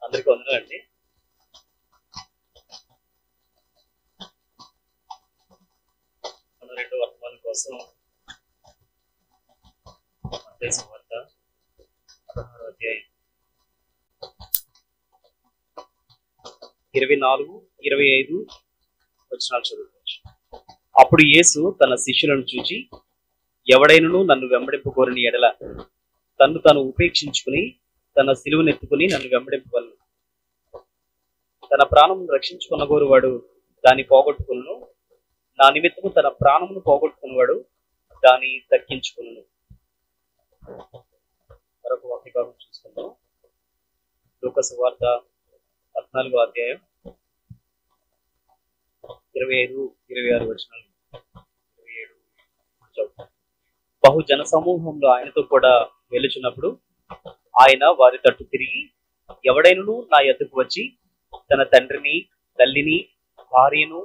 అందరికీ వందనాలండి. మన రెండో వర్తమానం కోసం మత్తయి సువార్త 16వ అధ్యాయం 24, 25 వచనాలు చదువుకోవచ్చు. అప్పుడు యేసు తన శిష్యులను చూచి, ఎవడైనను నన్ను వెంబడింపకోరని ఎడల తన్ను తాను ఉపేక్షించుకుని తన సిలువనెత్తుకుని నన్ను వెంబడింపవలను. తన ప్రాణమును రక్షించుకున్నగోరువాడు దాన్ని పోగొట్టుకును, నా నిమిత్తము తన ప్రాణమును పోగొట్టుకున్నవాడు దాన్ని దక్కించుకును. మరొక వాక్యభాగం చూసుకుందాం. లూకా సువార్త 14వ అధ్యాయం 25, 26 వచనాలు. 27 బహు జన సమూహంలో ఆయనతో కూడా వెలుచున్నప్పుడు ఆయన వారి తట్టు తిరిగి, ఎవడైనను నా యొద్దకు వచ్చి తన తండ్రిని, తల్లిని, భార్యను,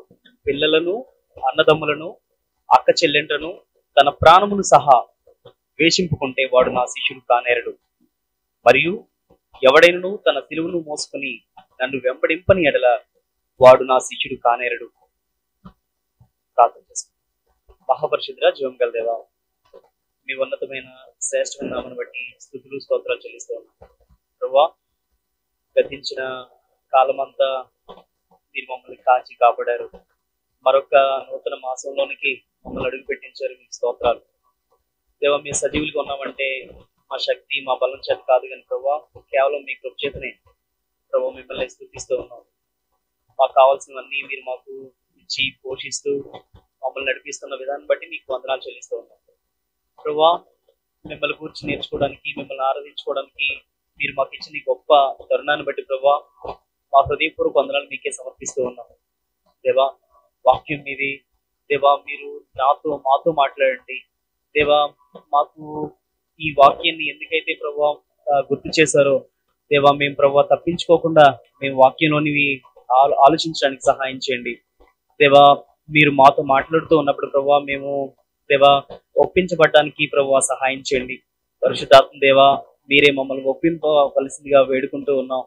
పిల్లలను, అన్నదమ్ములను, అక్క చెల్లెంటను, తన ప్రాణమును సహా ద్వేషింపుకుంటే వాడు నా శిష్యుడు కానేరడు. మరియు ఎవడైనను తన సిలువను మోసుకుని నన్ను వెంబడింపని ఎడల వాడు నా శిష్యుడు కానేరడు. ప్రార్థన చేస్తాను. మహాపరిశుద్ధుడా, జీవం గల దేవా, మీ ఉన్నతమైన శ్రేష్టమైన నామమును బట్టి స్తుతులు స్తోత్రాలు చెల్లిస్తూ ఉన్నాం. ప్రభువా, గతించిన కాలమంతా మీరు మమ్మల్ని కాచి కాపాడారు. మరొక నూతన మాసంలోనికి మమ్మల్ని అడుగు పెట్టించారు. మీకు స్తోత్రాలు. దేవా, మీరు సజీవులుగా ఉన్నామంటే మా శక్తి, మా బలం చేత కాదు కానీ ప్రభువా, కేవలం మీ కృప చేతనే ప్రభువా మిమ్మల్ని స్తుతిస్తూ ఉన్నాం. మాకు కావాల్సినవన్నీ మీరు మాకు ఇచ్చి పోషిస్తూ మమ్మల్ని నడిపిస్తున్న విధానం బట్టి మీకు వందనాలు చెల్లిస్తూ ఉన్నాం. ప్రభువా, మిమ్మల్ని గురించి నేర్చుకోవడానికి, మిమ్మల్ని ఆరాధించుకోవడానికి మీరు మాకు ఇచ్చిన ఈ గొప్ప తరుణాన్ని బట్టి ప్రభువా మా హృదయపూర్వక వందనాలు మీకే సమర్పిస్తూ ఉన్నాం. దేవా, వాక్యం మీది. దేవా, మీరు మాతో మాట్లాడండి. దేవా, మాకు ఈ వాక్యాన్ని ఎందుకైతే ప్రభువా గుర్తు చేశారో దేవా, మేము ప్రభువా తప్పించుకోకుండా మేము వాక్యంలోనివి ఆలోచించడానికి సహాయం చేయండి. దేవా, మీరు మాతో మాట్లాడుతూ ఉన్నప్పుడు ప్రభువా మేము దేవా ఒప్పించబడడానికి ప్రభువా సహాయం చేయండి. పరిశుద్ధాత్మ దేవా, మీరే మమ్మల్ని ఒప్పింపవలసిందిగా వేడుకుంటూ ఉన్నాం.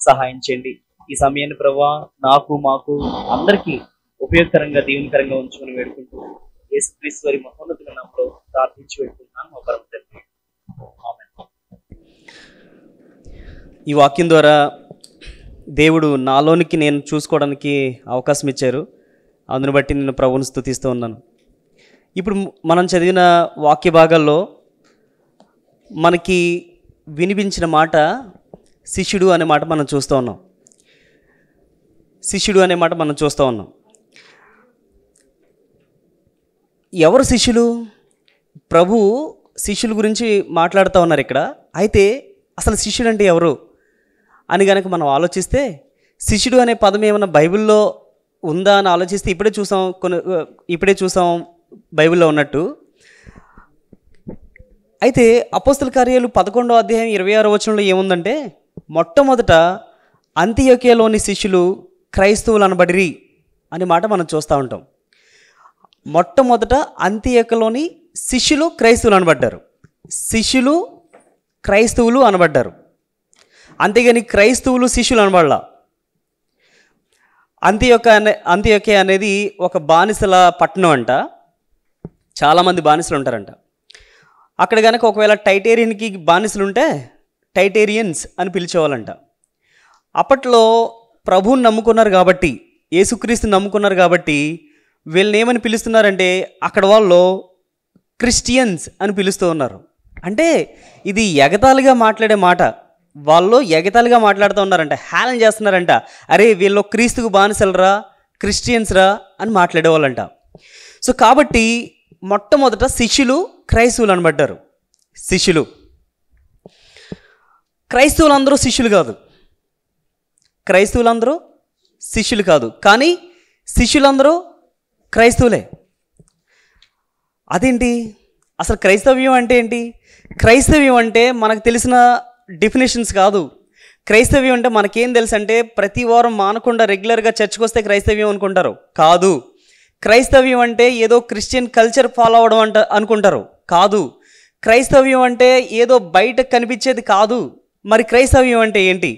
సహాయం చేయండి. ఈ సమయాన్ని ప్రభువా నాకు, మాకు అందరికీ ఉపయోగకరంగా, దీవెనకరంగా ఉంచుకుని వేడుకుంటూ యేసుక్రీస్తు వారి మహోన్నతమైన నామములో ప్రార్థించి వేడుకుంటున్నాను. మా పరమ తండ్రి. ఆమేన్. ఈ వాక్యం ద్వారా దేవుడు నాలోనికి నేను చూసుకోవడానికి అవకాశం ఇచ్చారు. అందును బట్టి నేను ప్రభువుని స్తుతిస్తూ ఉన్నాను. ఇప్పుడు మనం చదివిన వాక్య భాగాల్లో మనకి వినిపించిన మాట శిష్యుడు అనే మాట మనం చూస్తూ ఉన్నాం. శిష్యుడు అనే మాట మనం చూస్తూ ఉన్నాం. ఎవరు శిష్యులు? ప్రభు శిష్యుల గురించి మాట్లాడుతూ ఉన్నారు ఇక్కడ. అయితే అసలు శిష్యుడు అంటే ఎవరు అని కనుక మనం ఆలోచిస్తే, శిష్యుడు అనే పదం ఏమైనా బైబిల్లో ఉందా అని ఆలోచిస్తే ఇప్పుడే చూసాం బైబిల్లో ఉన్నట్టు. అయితే అపోస్తల కార్యాలు 11వ అధ్యాయం 26వ వచనంలో ఏముందంటే, మొట్టమొదట అంతియోకియాలోని శిష్యులు క్రైస్తవులు అనబడిరి అనే మాట మనం చూస్తూ ఉంటాం. మొట్టమొదట అంతియోకియాలోని శిష్యులు క్రైస్తవులు అనబడ్డారు. శిష్యులు క్రైస్తవులు అనబడ్డారు. అంతేగాని క్రైస్తవులు శిష్యులు అనబడలా. అంతియోకియా అనేది ఒక బానిసల పట్టణం అంట. చాలామంది బానిసలు ఉంటారంట అక్కడ. కనుక ఒకవేళ టైటేరియన్కి బానిసలు ఉంటే టైటేరియన్స్ అని పిలిచేవాళ్ళంట. అప్పట్లో ప్రభువుని నమ్ముకున్నారు కాబట్టి, యేసుక్రీస్తుని నమ్ముకున్నారు కాబట్టి వీళ్ళని ఏమని పిలుస్తున్నారంటే అక్కడ వాళ్ళు క్రిస్టియన్స్ అని పిలుస్తూ ఉన్నారు. అంటే ఇది ఎగతాళిగా మాట్లాడే మాట. వాళ్ళు ఎగతాళిగా మాట్లాడుతూ ఉన్నారంట, హేళన చేస్తున్నారంట. అరే వీళ్ళు క్రీస్తుకు బానిసలరా, క్రిస్టియన్స్ రా అని మాట్లాడేవాళ్ళంట. సో కాబట్టి మొట్టమొదట శిష్యులు క్రైస్తవులు అనబడ్డారు. క్రైస్తవులందరూ శిష్యులు కాదు. కానీ శిష్యులందరూ క్రైస్తవులే. అదేంటి? అసలు క్రైస్తవ్యం అంటే ఏంటి? క్రైస్తవ్యం అంటే మనకు తెలిసిన డెఫినేషన్స్ కాదు. క్రైస్తవ్యం అంటే మనకేం తెలుసు అంటే ప్రతి వారం మానకుండా రెగ్యులర్గా చర్చ్కి వస్తే క్రైస్తవ్యం అనుకుంటారు. కాదు. క్రైస్తవ్యం అంటే ఏదో క్రిస్టియన్ కల్చర్ ఫాలో అవడం అనుకుంటారు. కాదు. క్రైస్తవ్యం అంటే ఏదో బయట కనిపించేది కాదు. మరి క్రైస్తవ్యం అంటే ఏంటి?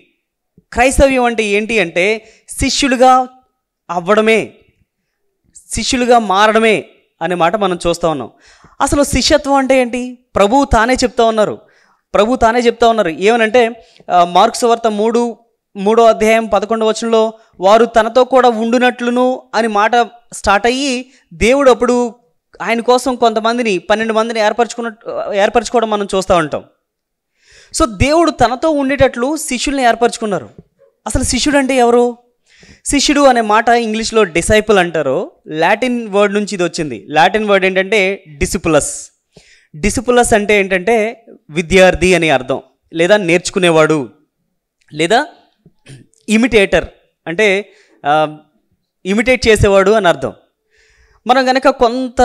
క్రైస్తవ్యం అంటే ఏంటి అంటే శిష్యులుగా అవ్వడమే, శిష్యులుగా మారడమే అనే మాట మనం చూస్తూ ఉన్నాం. అసలు శిష్యత్వం అంటే ఏంటి? ప్రభువు తానే చెప్తా ఉన్నారు. ఏమనంటే మార్కు సువార్త 3వ అధ్యాయం 11వ వచనంలో వారు తనతో కూడా ఉండునట్లును అని మాట స్టార్ట్ అయ్యి, దేవుడు అప్పుడు ఆయన కోసం కొంతమందిని 12 మందిని ఏర్పరచుకోవడం మనం చూస్తూ ఉంటాం. సో దేవుడు తనతో ఉండేటట్లు శిష్యుల్ని ఏర్పరచుకున్నారు. అసలు శిష్యుడు అంటే ఎవరు? శిష్యుడు అనే మాట ఇంగ్లీష్లో డిసైపుల్ అంటారు. లాటిన్ వర్డ్ నుంచి ఇది వచ్చింది. లాటిన్ వర్డ్ ఏంటంటే డిసిపులస్ అంటే ఏంటంటే విద్యార్థి అని అర్థం, లేదా నేర్చుకునేవాడు, లేదా ఇమిటేటర్ అంటే ఇమిటేట్ చేసేవాడు అని అర్థం. మనం కనుక కొంత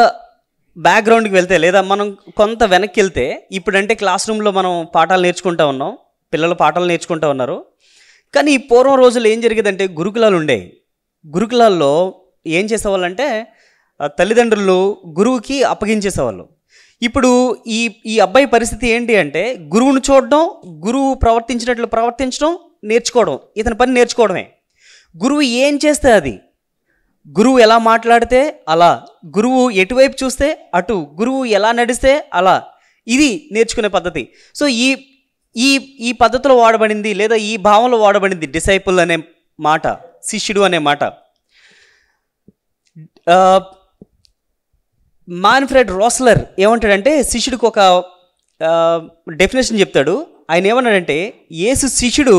బ్యాక్గ్రౌండ్కి వెళ్తే, లేదా మనం కొంత వెనక్కి వెళ్తే, ఇప్పుడంటే క్లాస్ రూమ్లో మనం పాఠాలు నేర్చుకుంటూ ఉన్నాం, పిల్లలు పాఠాలు నేర్చుకుంటూ ఉన్నారు. కానీ ఈ పూర్వం రోజుల్లో ఏం జరిగేదంటే గురుకులాలు ఉండేవి. గురుకులాల్లో ఏం చేసేవాళ్ళంటే తల్లిదండ్రులు గురువుకి అప్పగించేసేవాళ్ళు. ఇప్పుడు ఈ అబ్బాయి పరిస్థితి ఏంటి అంటే గురువును చూడడం, గురువు ప్రవర్తించినట్లు ప్రవర్తించడం, నేర్చుకోవడం, ఇతని పని నేర్చుకోవడమే. గురువు ఏం చేస్తే అది, గురువు ఎలా మాట్లాడితే అలా, గురువు ఎటువైపు చూస్తే అటు, గురువు ఎలా నడిస్తే అలా, ఇది నేర్చుకునే పద్ధతి. సో ఈ పద్ధతిలో వాడబడింది, లేదా ఈ భావంలో వాడబడింది డిసైపుల్ అనే మాట, శిష్యుడు అనే మాట. మాన్ఫ్రెడ్ రోస్లర్ ఏమంటాడంటే శిష్యుడికి ఒక డెఫినేషన్ చెప్తాడు. ఆయన ఏమన్నాడంటే యేసు శిష్యుడు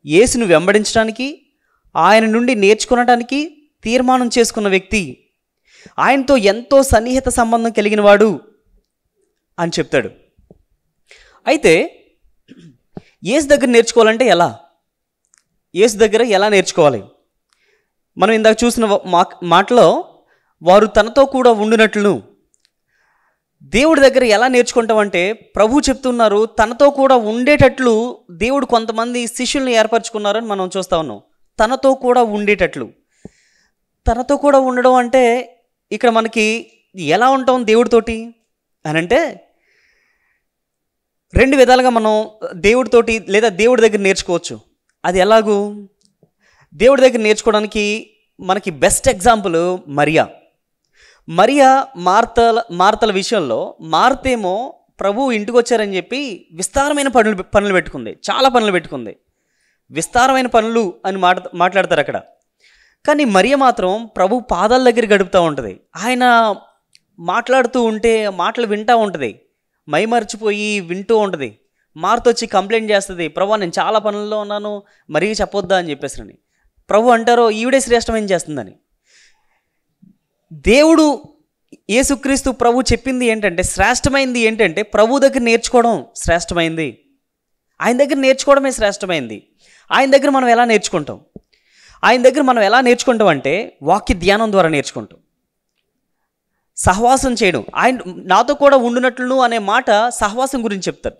యేసును వెంబడించడానికి, ఆయన నుండి నేర్చుకునడానికి తీర్మానం చేసుకున్న వ్యక్తి, ఆయనతో ఎంతో సన్నిహిత సంబంధం కలిగిన వాడు అని చెప్తాడు. అయితే యేసు దగ్గర నేర్చుకోవాలంటే ఎలా? యేసు దగ్గర ఎలా నేర్చుకోవాలి? మనం ఇందాక చూసిన మాటలో వారు తనతో కూడా ఉండునట్లును, దేవుడి దగ్గర ఎలా నేర్చుకుంటామంటే ప్రభు చెప్తున్నారు తనతో కూడా ఉండేటట్లు దేవుడు కొంతమంది శిష్యుల్ని ఏర్పరచుకున్నారని మనం చూస్తూ ఉన్నాం. తనతో కూడా ఉండేటట్లు, తనతో కూడా ఉండడం అంటే ఇక్కడ మనకి ఎలా ఉంటాం దేవుడితోటి అని అంటే 2 విధాలుగా మనం దేవుడితోటి లేదా దేవుడి దగ్గర నేర్చుకోవచ్చు. అది ఎలాగూ? దేవుడి దగ్గర నేర్చుకోవడానికి మనకి బెస్ట్ ఎగ్జాంపుల్ మరియా మార్తల విషయంలో. మార్తేమో ప్రభు ఇంటికి వచ్చారని చెప్పి విస్తారమైన పనులు పెట్టుకుంది, చాలా పనులు పెట్టుకుంది, విస్తారమైన పనులు అని మాట్లాడతారు అక్కడ. కానీ మరియ మాత్రం ప్రభు పాదాల దగ్గర గడుపుతూ ఉంటుంది. ఆయన మాట్లాడుతూ ఉంటే మాటలు వింటూ ఉంటుంది, మైమర్చిపోయి వింటూ ఉంటుంది. మార్త వచ్చి కంప్లైంట్ చేస్తుంది, ప్రభు నేను చాలా పనుల్లో ఉన్నాను, మరీ చెప్పొద్దా అని చెప్పేసి. ప్రభు అంటారో ఈవిడే శ్రేష్టమైన చేస్తుందని. దేవుడు యేసుక్రీస్తు ప్రభు చెప్పింది ఏంటంటే, శ్రేష్టమైంది ఏంటంటే ప్రభు దగ్గర నేర్చుకోవడం శ్రేష్టమైంది. ఆయన దగ్గర నేర్చుకోవడమే శ్రేష్టమైంది. ఆయన దగ్గర మనం ఎలా నేర్చుకుంటాం? ఆయన దగ్గర మనం ఎలా నేర్చుకుంటాం అంటే వాక్య ధ్యానం ద్వారా నేర్చుకుంటాం, సహవాసం చేయడం. ఆయన నాతో కూడా ఉండునట్లు అనే మాట సహవాసం గురించి చెప్తారు.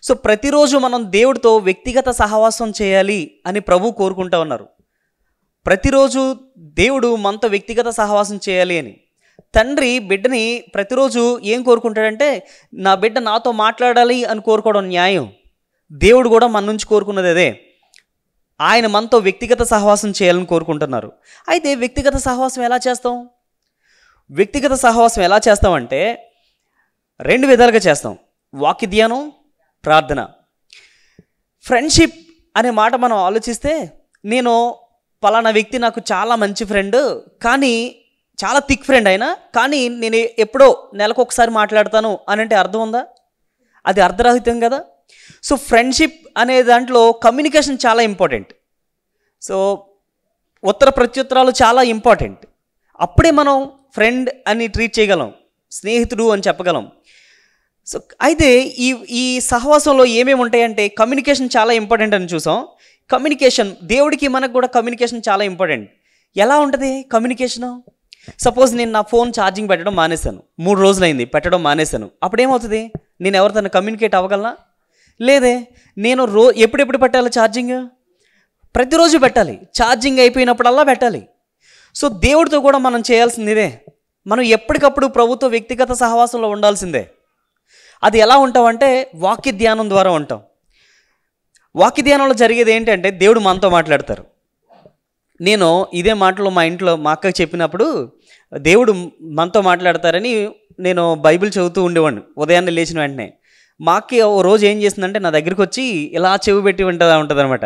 సో ప్రతిరోజు మనం దేవుడితో వ్యక్తిగత సహవాసం చేయాలి అని ప్రభు కోరుకుంటూ ఉన్నారు. ప్రతిరోజు దేవుడు మనతో వ్యక్తిగత సహవాసం చేయాలి అని. తండ్రి బిడ్డని ప్రతిరోజు ఏం కోరుకుంటాడంటే నా బిడ్డ నాతో మాట్లాడాలి అని కోరుకోవడం న్యాయం. దేవుడు కూడా మన నుంచి కోరుకున్నది అదే. ఆయన మనతో వ్యక్తిగత సహవాసం చేయాలని కోరుకుంటున్నారు. అయితే వ్యక్తిగత సహవాసం ఎలా చేస్తాం? వ్యక్తిగత సహవాసం ఎలా చేస్తామంటే 2 విధాలుగా చేస్తాం. వాక్య ధ్యానం, ప్రార్థన. ఫ్రెండ్షిప్ అనే మాట మనం ఆలోచిస్తే, నేను పలానా వ్యక్తి నాకు చాలా మంచి ఫ్రెండ్, కానీ చాలా థిక్ ఫ్రెండ్ అయినా, కానీ నేను ఎప్పుడో నెలకు ఒకసారి మాట్లాడతాను అని అంటే అర్థం ఉందా? అది అర్ధరహితం కదా. సో ఫ్రెండ్షిప్ అనే దాంట్లో కమ్యూనికేషన్ చాలా ఇంపార్టెంట్. సో ఉత్తర ప్రత్యుత్తరాలు చాలా ఇంపార్టెంట్. అప్పుడే మనం ఫ్రెండ్ అని ట్రీట్ చేయగలం, స్నేహితుడు అని చెప్పగలం. సో అయితే ఈ సహవాసంలో ఏమేమి ఉంటాయంటే కమ్యూనికేషన్ చాలా ఇంపార్టెంట్ అని చూసాం. కమ్యూనికేషన్, దేవుడికి మనకు కూడా కమ్యూనికేషన్ చాలా ఇంపార్టెంట్. ఎలా ఉంటుంది కమ్యూనికేషను? సపోజ్ నేను నా ఫోన్ ఛార్జింగ్ పెట్టడం మానేశాను, 3 రోజులైంది పెట్టడం మానేశాను. అప్పుడేమవుతుంది? నేను ఎవరితో కమ్యూనికేట్ అవ్వగలనా? లేదే. నేను ఎప్పుడెప్పుడు పెట్టాలి ఛార్జింగ్? ప్రతిరోజు పెట్టాలి, ఛార్జింగ్ అయిపోయినప్పుడల్లా పెట్టాలి. సో దేవుడితో కూడా మనం చేయాల్సింది ఇదే. మనం ఎప్పటికప్పుడు ప్రభుత్వ వ్యక్తిగత సహవాసంలో ఉండాల్సిందే. అది ఎలా ఉంటామంటే వాక్య ధ్యానం ద్వారా ఉంటాం. వాక్య ధ్యానంలో జరిగేది ఏంటంటే దేవుడు మనతో మాట్లాడతారు. నేను ఇదే మాటలు మా ఇంట్లో మా అక్కకి చెప్పినప్పుడు దేవుడు మనతో మాట్లాడతారని నేను బైబిల్ చదువుతూ ఉండేవాడిని ఉదయాన్నే లేచిన వెంటనే. మా అక్క ఓ రోజు ఏం చేస్తుందంటే నా దగ్గరికి వచ్చి ఇలా చెవి పెట్టి ఉంటుంది అనమాట.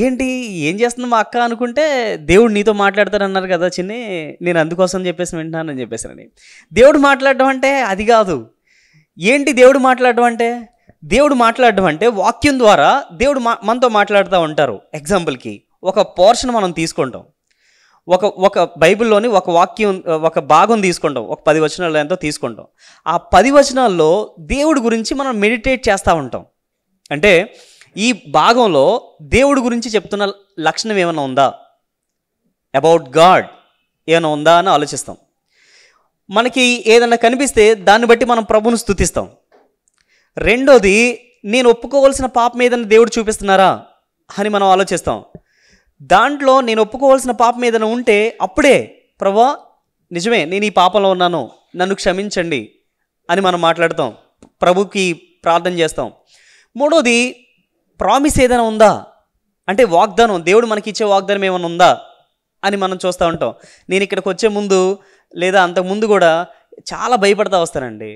ఏంటి ఏం చేస్తుంది మా అక్క అనుకుంటే, దేవుడు నీతో మాట్లాడతారన్నారు కదా చిన్ని, నేను అందుకోసం చెప్పేసి వింటున్నానని చెప్పేసానని. దేవుడు మాట్లాడడం అంటే అది కాదు. ఏంటి దేవుడు మాట్లాడడం అంటే? దేవుడు మాట్లాడడం అంటే వాక్యం ద్వారా దేవుడు మనతో మాట్లాడుతూ ఉంటారు. ఎగ్జాంపుల్కి ఒక పోర్షన్ మనం తీసుకుంటాం, ఒక బైబిల్లోని ఒక వాక్యం, ఒక భాగం తీసుకుంటాం, ఒక 10 వచనాలు ఎంతో తీసుకుంటాం. ఆ 10 వచనాల్లో దేవుడి గురించి మనం మెడిటేట్ చేస్తూ ఉంటాం. అంటే ఈ భాగంలో దేవుడి గురించి చెప్తున్న లక్షణం ఏమైనా ఉందా, అబౌట్ గాడ్ ఏమైనా ఉందా అని ఆలోచిస్తాం. మనకి ఏదైనా కనిపిస్తే దాన్ని బట్టి మనం ప్రభువును స్తుతిస్తాం. రెండోది, నేను ఒప్పుకోవాల్సిన పాపం ఏదైనా దేవుడు చూపిస్తున్నారా అని మనం ఆలోచిస్తాం. దాంట్లో నేను ఒప్పుకోవాల్సిన పాపం ఏదైనా ఉంటే అప్పుడే ప్రభువా నిజమే నేను ఈ పాపంలో ఉన్నాను, నన్ను క్షమించండి అని మనం మాట్లాడతాం, ప్రభుకి ప్రార్థన చేస్తాం. మూడోది, ప్రామిస్ ఏదైనా ఉందా అంటే వాగ్దానం, దేవుడు మనకి ఇచ్చే వాగ్దానం ఏమైనా ఉందా అని మనం చూస్తూ ఉంటాం. నేను ఇక్కడికి వచ్చే ముందు లేదా అంతకుముందు కూడా చాలా భయపడతా వస్తానండి.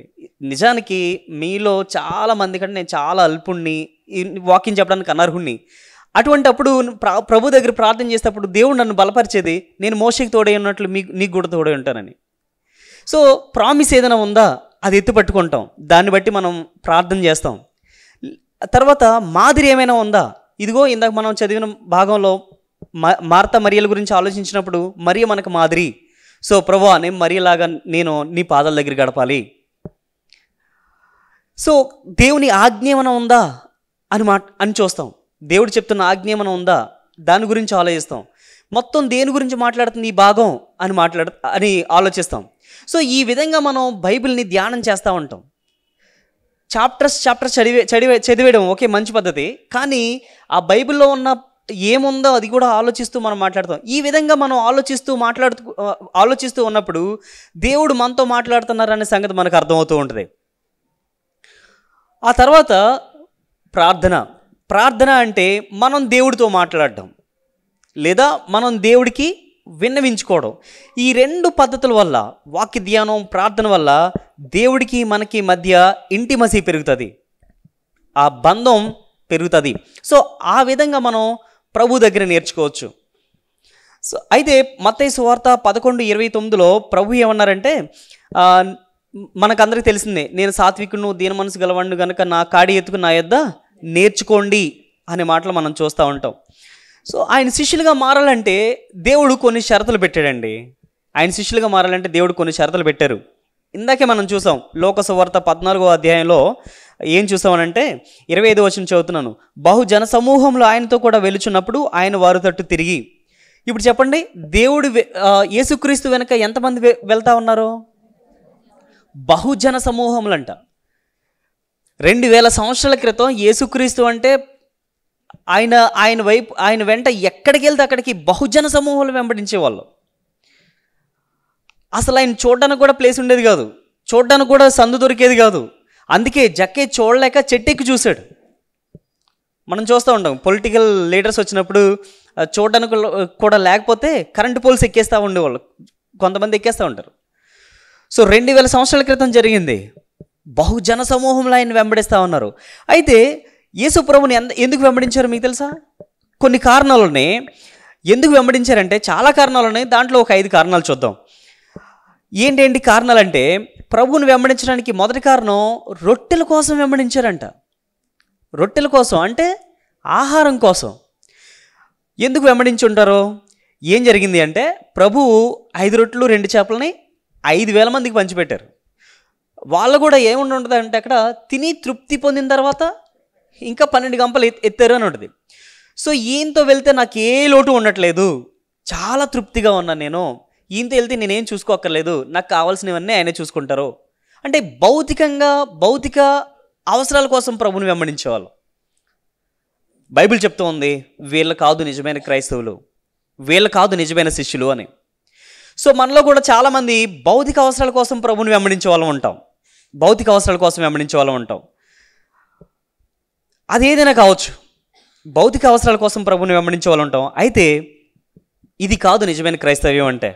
నిజానికి మీలో చాలామంది కంటే నేను చాలా అల్పుణ్ణి, వాకింగ్ చెప్పడానికి అనర్హుణ్ణి. అటువంటి అప్పుడు ప్రభు దగ్గర ప్రార్థన చేసేటప్పుడు దేవుడు నన్ను బలపరిచేది, నేను మోషేకి తోడై ఉన్నట్లు నీకు కూడా తోడై ఉంటానని. సో ప్రామిస్ ఏదైనా ఉందా అది ఎత్తి పట్టుకుంటాం, దాన్ని బట్టి మనం ప్రార్థన చేస్తాం. తర్వాత మాదిరి ఏమైనా ఉందా, ఇదిగో ఇందాక మనం చదివిన భాగంలో మార్తా మరియల గురించి ఆలోచించినప్పుడు మరియ మనకు మాదిరి. సో ప్రభువా నేను మరియలాగా నేను నీ పాదాల దగ్గర గడపాలి. సో దేవుని ఆజ్ఞ ఏమైనా ఉందా అని చూస్తాం. దేవుడు చెప్తున్న ఆజ్ఞ ఏమైనా ఉందా దాని గురించి ఆలోచిస్తాం. మొత్తం దేని గురించి మాట్లాడుతుంది ఈ భాగం అని ఆలోచిస్తాం. సో ఈ విధంగా మనం బైబిల్ని ధ్యానం చేస్తూ ఉంటాం. చాప్టర్స్ చదివేయడం ఓకే, మంచి పద్ధతి. కానీ ఆ బైబిల్లో ఉన్న ఏముందో అది కూడా ఆలోచిస్తూ మనం మాట్లాడతాం. ఈ విధంగా మనం ఆలోచిస్తూ ఉన్నప్పుడు దేవుడు మనతో మాట్లాడుతున్నారనే సంగతి మనకు అర్థమవుతూ ఉంటుంది. ఆ తర్వాత ప్రార్థన అంటే మనం దేవుడితో మాట్లాడడం లేదా మనం దేవుడికి విన్నవించుకోవడం. ఈ 2 పద్ధతుల వల్ల, వాక్య ధ్యానం, ప్రార్థన వల్ల దేవుడికి మనకి మధ్య ఇంటిమసీ పెరుగుతుంది, ఆ బంధం పెరుగుతుంది. సో ఆ విధంగా మనం ప్రభు దగ్గర నేర్చుకోవచ్చు. సో అయితే మత్తయి సువార్త 11:29లో ప్రభు ఏమన్నారంటే, మనకందరికి తెలిసిందే, నేను సాత్వికును దీన మనసు గలవాడిని కనుక నా కాడి ఎత్తుకు నా యొద్ద నేర్చుకోండి అనే మాటలు మనం చూస్తూ ఉంటాం. సో ఆయన శిష్యులుగా మారాలంటే దేవుడు కొన్ని షరతులు పెట్టాడండి. ఆయన శిష్యులుగా మారాలంటే దేవుడు కొన్ని షరతులు పెట్టారు. ఇందాకే మనం చూసాం లోకసువార్త 14వ అధ్యాయంలో ఏం చూసామనంటే 25వ వచనం చదువుతున్నాను. బహుజన సమూహంలో ఆయనతో కూడా వెలుచున్నప్పుడు ఆయన వారి తట్టు తిరిగి. ఇప్పుడు చెప్పండి, దేవుడు యేసుక్రీస్తు వెనక ఎంతమంది వెళ్తా ఉన్నారు? బహుజన సమూహములంట. 2000 సంవత్సరాల క్రితం యేసుక్రీస్తు అంటే ఆయన వెంట ఎక్కడికి వెళ్తే అక్కడికి బహుజన సమూహాలు వెంబడించేవాళ్ళు. అసలు ఆయన చూడడానికి కూడా ప్లేస్ ఉండేది కాదు, చూడడానికి కూడా సందు దొరికేది కాదు. అందుకే జక్కే చూడలేక చెట్టెక్కి చూశాడు. మనం చూస్తూ ఉంటాం పొలిటికల్ లీడర్స్ వచ్చినప్పుడు చూడడానికి కూడా లేకపోతే కరెంటు పోల్స్ ఎక్కేస్తూ ఉండేవాళ్ళు, కొంతమంది ఎక్కేస్తూ ఉంటారు. సో 2000 సంవత్సరాల క్రితం జరిగింది. బహుజన సమూహంలో ఆయన వెంబడిస్తూ ఉన్నారు. అయితే యేసు ప్రభుని ఎందుకు వెంబడించారు మీకు తెలుసా? కొన్ని కారణాలు ఉన్నాయి. ఎందుకు వెంబడించారంటే చాలా కారణాలు ఉన్నాయి. దాంట్లో ఒక 5 కారణాలు చూద్దాం. ఏంటేంటి కారణాలంటే, ప్రభువుని వెంబడించడానికి మొదటి కారణం రొట్టెల కోసం వెంబడించారంట. రొట్టెల కోసం అంటే ఆహారం కోసం. ఎందుకు వెంబడించి ఉంటారో? ఏం జరిగింది అంటే, ప్రభువు 5 రొట్టెలు 2 చేపలని 5,000 మందికి పంచిపెట్టారు. వాళ్ళు కూడా ఏముండి ఉంటుంది అంటే, అక్కడ తిని తృప్తి పొందిన తర్వాత ఇంకా 12 గంపలు ఎత్తారు అని ఉంటుంది. సో ఈయనతో వెళ్తే నాకు ఏ లోటు ఉండట్లేదు, చాలా తృప్తిగా ఉన్నాను నేను, ఈయనతో వెళ్తే నేనేం చూసుకోక్కర్లేదు, నాకు కావాల్సినవన్నీ ఆయనే చూసుకుంటారు అంటే భౌతిక అవసరాల కోసం ప్రభుని వెంబడించేవాళ్ళు. బైబిల్ చెప్తూ ఉంది, వీళ్ళు కాదు నిజమైన క్రైస్తవులు, వీళ్ళు కాదు నిజమైన శిష్యులు అని. సో మనలో కూడా చాలామంది భౌతిక అవసరాల కోసం ప్రభుని వెంబడించే వాళ్ళం ఉంటాం, భౌతిక అవసరాల కోసం వెంబడించే వాళ్ళం ఉంటాం. అది ఏదైనా కావచ్చు. భౌతిక అవసరాల కోసం ప్రభుని వెంబడించే వాళ్ళు ఉంటాం. అయితే ఇది కాదు నిజమైన క్రైస్తవ్యం అంటే.